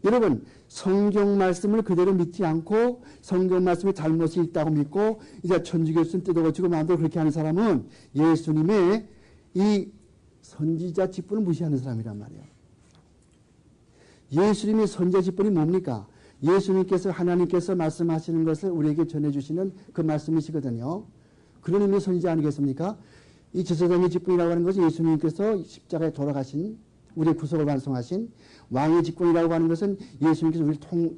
Speaker 1: 여러분 성경 말씀을 그대로 믿지 않고 성경 말씀에 잘못이 있다고 믿고 이제 천주교수는 뜯어고치고 마음대로 그렇게 하는 사람은 예수님의 이 선지자 직분을 무시하는 사람이란 말이에요. 예수님의 선지자 직분이 뭡니까? 예수님께서 하나님께서 말씀하시는 것을 우리에게 전해주시는 그 말씀이시거든요. 그런 의미의 선지자 아니겠습니까? 이 제사장의 직분이라고 하는 것은 예수님께서 십자가에 돌아가신 우리의 구속을 완성하신 왕의 직분이라고 하는 것은 예수님께서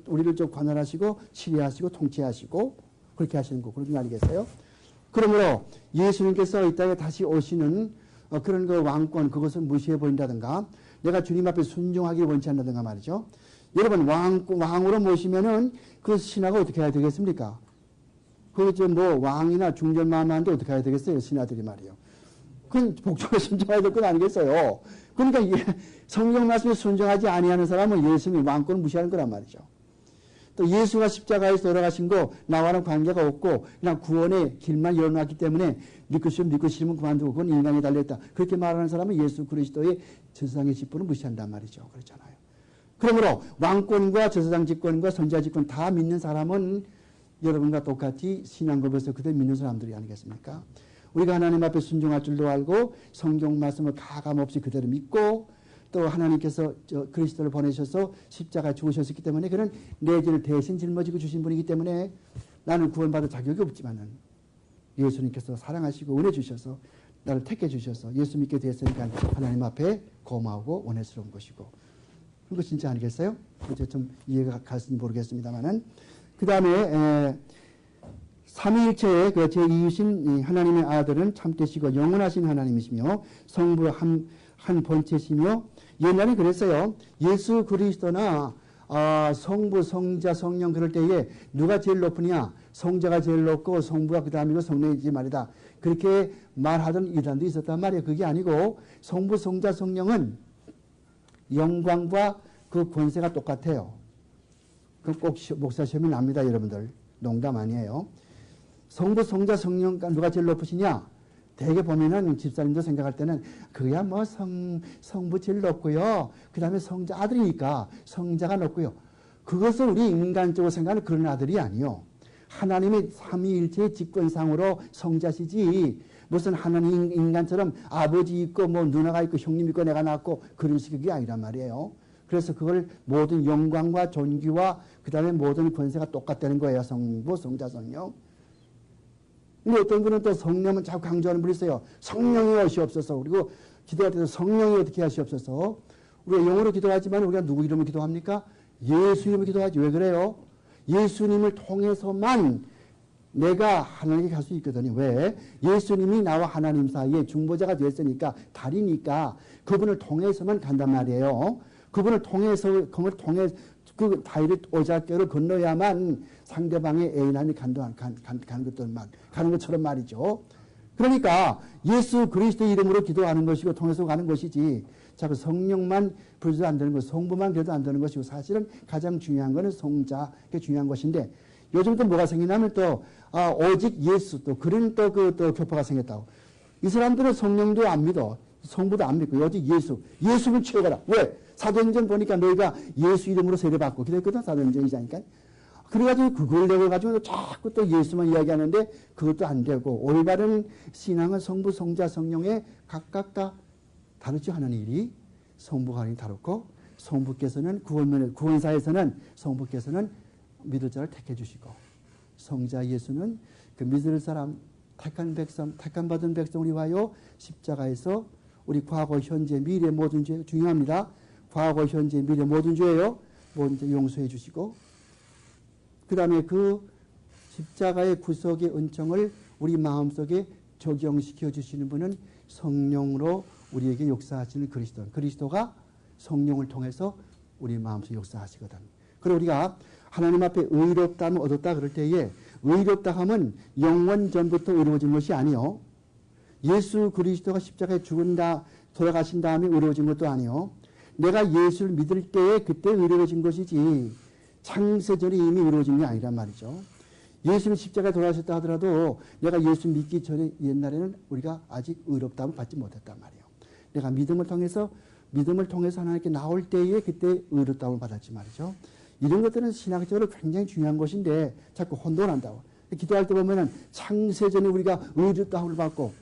Speaker 1: 우리를 좀 관할하시고 치리하시고 통치하시고 그렇게 하시는 거 그런 거 아니겠어요? 그러므로 예수님께서 이 땅에 다시 오시는 그런 그 왕권 그것을 무시해 버린다든가 내가 주님 앞에 순종하기를 원치 않는다든가 말이죠. 여러분 왕으로 모시면은 그 신하가 어떻게 해야 되겠습니까? 그저 뭐 왕이나 중전마마한테 어떻게 해야 되겠어요? 신하들이 말이에요. 그건 복종에 순종해야 될 건 아니겠어요. 그러니까 성경 말씀에 순종하지 아니하는 사람은 예수님 왕권을 무시하는 거란 말이죠. 또 예수가 십자가에서 돌아가신 거 나와는 관계가 없고 그냥 구원의 길만 열어놨기 때문에 믿고 싫으면 그만두고 그건 인간에 달려있다. 그렇게 말하는 사람은 예수 그리스도의 제사장의 직분을 무시한단 말이죠. 그렇잖아요. 그러므로 왕권과 제사장 직권과 선지자 직권 다 믿는 사람은 여러분과 똑같이 신앙고백에서 그대로 믿는 사람들이 아니겠습니까? 우리가 하나님 앞에 순종할 줄도 알고 성경 말씀을 가감없이 그대로 믿고 또 하나님께서 그리스도를 보내셔서 십자가에 죽으셨기 때문에 그런 내 죄를 대신 짊어지고 주신 분이기 때문에 나는 구원받을 자격이 없지만은 예수님께서 사랑하시고 은혜 주셔서 나를 택해 주셔서 예수 믿게 됐으니까 하나님 앞에 고마우고 은혜스러운 것이고 그거 진짜 아니겠어요? 이제 좀 이해가 갈지 모르겠습니다만은 그 다음에 삼위일체의 그 제2이신 하나님의 아들은 참되시고 영원하신 하나님이시며 성부 한 본체시며 옛날에 그랬어요. 예수 그리스도나 성부, 성자, 성령 그럴 때에 누가 제일 높으냐? 성자가 제일 높고 성부가 그 다음이고 성령이지 말이다. 그렇게 말하던 이단도 있었단 말이에요. 그게 아니고 성부, 성자, 성령은 영광과 그 권세가 똑같아요. 그럼 꼭 목사 시험이 납니다. 여러분들. 농담 아니에요. 성부, 성자, 성령 누가 제일 높으시냐? 대개 보면은 집사님도 생각할 때는 그야 뭐 성부 제일 높고요. 그 다음에 성자 아들이니까 성자가 높고요. 그것을 우리 인간적으로 생각하는 그런 아들이 아니요. 하나님의 삼위일체의 직권상으로 성자시지 무슨 하나님 인간처럼 아버지 있고 뭐 누나가 있고 형님 있고 내가 낳고 그런 식이 아니란 말이에요. 그래서 그걸 모든 영광과 존귀와 그 다음에 모든 권세가 똑같다는 거예요. 성부, 성자, 성령. 근데 어떤 분은 또 성령은 자꾸 강조하는 분이 있어요. 성령이 오시옵소서. 그리고 기도할 때도 성령이 어떻게 하시옵소서. 우리가 영어로 기도하지만 우리가 누구 이름으로 기도합니까? 예수 이름으로 기도하지. 왜 그래요? 예수님을 통해서만 내가 하나님께 갈 수 있거든요. 왜? 예수님이 나와 하나님 사이에 중보자가 됐으니까 달이니까 그분을 통해서만 간단 말이에요. 그분을 통해서 그 다윗의 오작교를 건너야만 상대방의 애인함이 가는 것처럼 말이죠. 그러니까 예수 그리스도 이름으로 기도하는 것이고 통해서 가는 것이지 자꾸 성령만 부르도 안 되는 것, 성부만 그래도 안 되는 것이고 사실은 가장 중요한 것은 성자, 그게 중요한 것인데 요즘 또 뭐가 생기냐면 또 오직 예수 또 그런 또 교파가 생겼다고. 이 사람들은 성령도 안 믿어. 성부도 안 믿고 오직 예수는 최고다. 왜? 사도행전 보니까 너희가 예수 이름으로 세례받고 기도했거든. 사도행전이자니까. 그래가지고 그걸 내고가지고 자꾸 또 예수만 이야기하는데 그것도 안 되고 올바른 신앙은 성부, 성자, 성령의 각각 다 다르죠. 하는 일이. 성부가 하나님 다르고 성부께서는 구원사에서는 성부께서는 믿을 자를 택해 주시고 성자 예수는 그 믿을 사람, 택한 백성, 택한 받은 백성을 위하여 십자가에서 우리 과거, 현재, 미래 모든 죄 중요합니다. 과거, 현재, 미래 모든 죄예요. 모든 죄 용서해 주시고 그 다음에 그 십자가의 구속의 은총을 우리 마음속에 적용시켜 주시는 분은 성령으로 우리에게 역사하시는 그리스도. 그리스도가 성령을 통해서 우리 마음속에 역사하시거든. 그리고 우리가 하나님 앞에 의롭다면 얻었다 그럴 때에 의롭다 하면 영원 전부터 의로워진 것이 아니요. 예수 그리스도가 십자가에 죽은다 돌아가신 다음에 의로워진 것도 아니요. 내가 예수를 믿을 때에 그때 의로워진 것이지 창세전에 이미 의로워진 게 아니란 말이죠. 예수는 십자가에 돌아가셨다 하더라도 내가 예수 믿기 전에 옛날에는 우리가 아직 의롭다함을 받지 못했단 말이에요. 내가 믿음을 통해서 하나님께 나올 때에 그때 의롭다함을 받았지 말이죠. 이런 것들은 신학적으로 굉장히 중요한 것인데 자꾸 혼돈한다고. 기도할 때 보면은 창세전에 우리가 의롭다함을 받고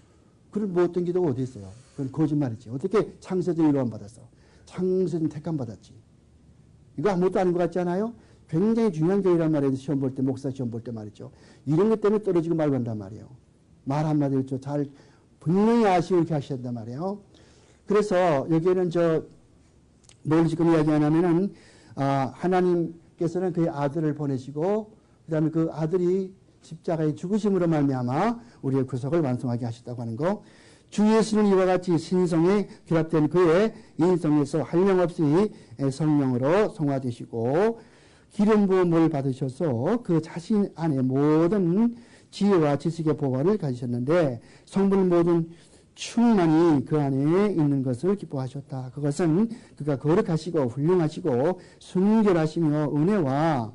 Speaker 1: 그런 뭐 어떤 기도가 어디 있어요? 그건 거짓말이지. 어떻게 창세전에 의로움 받았어? 창세전 택함 받았지. 이거 아무것도 아닌 것 같지 않아요? 굉장히 중요한 교회란 말이에요. 시험 볼 때, 목사 시험 볼 때 말이죠. 이런 것 때문에 떨어지고 말고 한단 말이에요. 말 한마디를 잘 분명히 아시고 이렇게 하셔야 한단 말이에요. 그래서 여기에는 뭘 지금 이야기하냐면은, 하나님께서는 그의 아들을 보내시고, 그 다음에 그 아들이 십자가의 죽으심으로 말미암아 우리의 구속을 완성하게 하셨다고 하는 거. 주 예수는 이와 같이 신성에 결합된 그의 인성에서 한량없이 성령으로 성화되시고 기름 부음을 받으셔서 그 자신 안에 모든 지혜와 지식의 보화를 가지셨는데 성분 모든 충만이 그 안에 있는 것을 기뻐하셨다. 그것은 그가 거룩하시고 훌륭하시고 순결하시며 은혜와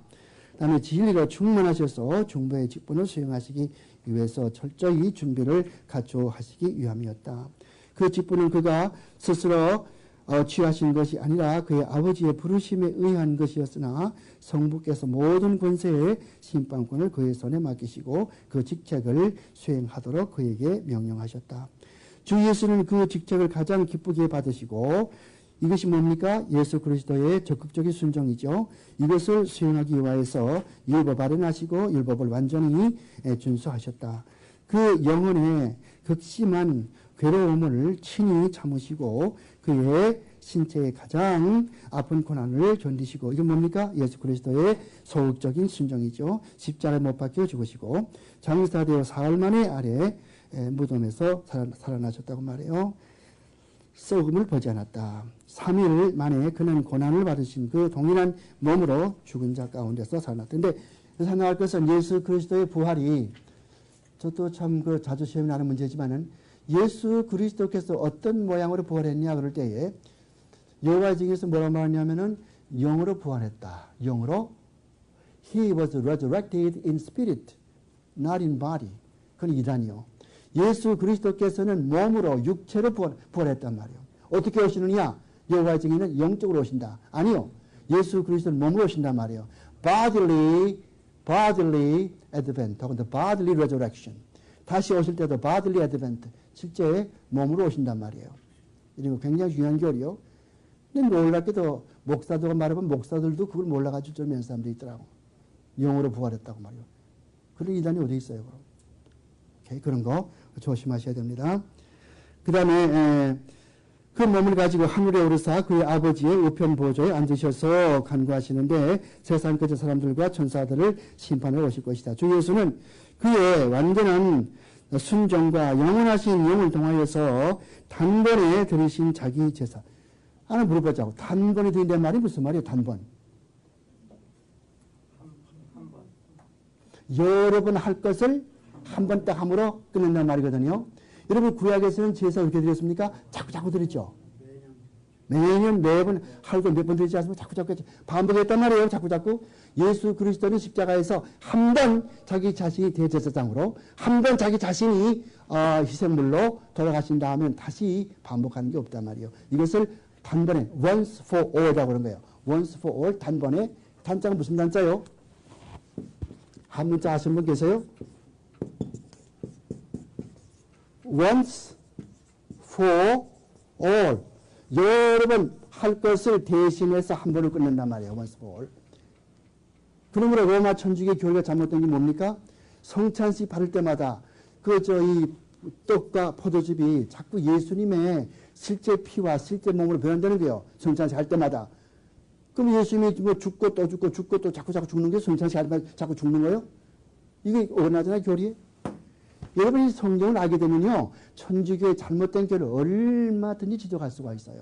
Speaker 1: 그다음에 진리로 충만하셔서 중보의 직분을 수행하시기 위해서 철저히 준비를 갖추하시기 위함이었다. 그 직분은 그가 스스로 취하신 것이 아니라 그의 아버지의 부르심에 의한 것이었으나 성부께서 모든 권세의 심판권을 그의 손에 맡기시고 그 직책을 수행하도록 그에게 명령하셨다. 주 예수는 그 직책을 가장 기쁘게 받으시고 이것이 뭡니까? 예수 그리스도의 적극적인 순종이죠. 이것을 수행하기 위하여서 율법 발행하시고 율법을 완전히 준수하셨다. 그 영혼의 극심한 괴로움을 친히 참으시고 그의 신체의 가장 아픈 고난을 견디시고 이게 뭡니까? 예수 그리스도의 소극적인 순종이죠. 십자가에 못 박혀 죽으시고 장사되어 사흘 만에 아래 무덤에서 살아나셨다고 말해요. 썩음을 보지 않았다. 3일 만에 그는 고난을 받으신 그 동일한 몸으로 죽은 자 가운데서 살아났다. 근데 생각할 것은 예수 그리스도의 부활이 저도 참 자주 시험이 나는 문제지만은 예수 그리스도께서 어떤 모양으로 부활했냐 그럴 때에 여호와의 증에서 뭐라고 말하냐면은 영으로 부활했다. 영으로 He was resurrected in spirit, not in body. 그건 이단이요. 예수 그리스도께서는 몸으로 육체로 부활했단 말이에요. 어떻게 오시느냐? 여호와의 증인은 영적으로 오신다. 아니요. 예수 그리스도는 몸으로 오신단 말이에요. bodily advent, 혹은 the bodily resurrection. 다시 오실 때도 bodily advent, 실제 몸으로 오신단 말이에요. 이런 거 굉장히 중요한 교리요. 근데 놀랍게도 목사들과 말하면 목사들도 그걸 몰라가지고 좀 몇 사람도 있더라고. 영으로 부활했다고 말이에요. 그런 이단이 어디 있어요, 그럼? 오케이, 그런 거 조심하셔야 됩니다. 그 다음에 그 몸을 가지고 하늘에 오르사 그의 아버지의 우편 보좌에 앉으셔서 간구하시는데 세상 끝의 사람들과 천사들을 심판하러 오실 것이다. 주 예수는 그의 완전한 순종과 영원하신 영을 통하여서 단번에 드리신 자기 제사. 하나 물어보자고. 단번에 드린다는 말이 무슨 말이에요? 단번. 여러 번 할 것을 한 번 딱 함으로 끝낸다는 말이거든요. 여러분 구약에서는 제사 어떻게 드렸습니까? 자꾸 드렸죠. 매년 매번 하루도 몇 번 드리지 않습니까? 자꾸 반복했단 말이에요. 자꾸 예수 그리스도는 십자가에서 한 번 자기 자신이 대제사장으로 한 번 자기 자신이 희생물로 돌아가신 다음에 다시 반복하는 게 없단 말이에요. 이것을 단번에 once for all이라고 그런 거예요. once for all 단번에. 단자가 무슨 단자요? 한 문자 아시는 분 계세요? once for all. 여러 번 할 것을 대신해서 한 번을 끝낸단 말이에요. once for all. 그러므로 로마 천주교 교리가 잘못된 게 뭡니까? 성찬식 바를 때마다 이 떡과 포도즙이 자꾸 예수님의 실제 피와 실제 몸으로 변한다는 거예요. 성찬식 할 때마다. 그럼 예수님이 뭐 죽고 또 죽고 죽고 또 자꾸 죽는 게 성찬식 할 때마다 자꾸 죽는 거예요? 이게 어긋나잖아요, 교리. 여러분이 성경을 알게 되면요, 천주교의 잘못된 교리를 얼마든지 지적할 수가 있어요.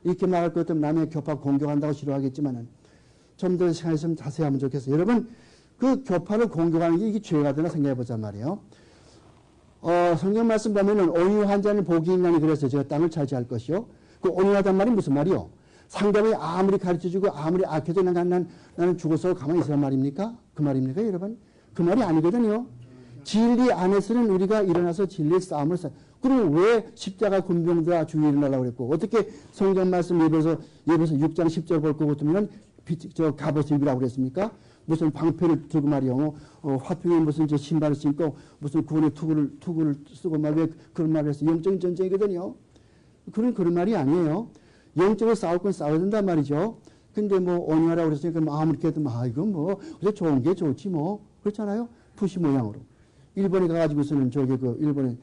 Speaker 1: 이렇게 말할 것 같으면 남의 교파 공격한다고 싫어하겠지만은 좀 더 시간이 있으면 자세히 하면 좋겠어요. 여러분, 그 교파를 공격하는 게 이게 죄가 되나 생각해 보자 말이에요. 성경 말씀 보면은 온유한 자는 복이 있나니 그래서 제가 땅을 차지할 것이요. 그 온유하단 말이 무슨 말이요? 상대방이 아무리 가르쳐주고 아무리 악해도 나는 죽어서 가만히 있으란 말입니까? 그 말입니까, 여러분? 그 말이 아니거든요. 진리 안에서는 우리가 일어나서 진리의 싸움을 그럼 왜 십자가 군병들아 주의 일어나라고 그랬고, 어떻게 성경 말씀 예배서 6장 10절 볼 것 같으면 갑옷을 입으라고 그랬습니까? 무슨 방패를 들고 말이요, 화평에 무슨 신발을 신고 무슨 구원의 투구를 쓰고 왜 그런 말을 해서 영적인 전쟁이거든요. 그런 말이 아니에요. 영적으로 싸울 건 싸워야 된단 말이죠. 근데 뭐 온유하라고 그랬으니까 아무리 해도 이건 뭐 그래 좋은 게 좋지 뭐 그렇잖아요. 푸시 모양으로. 일본에 가가지고서는 일본에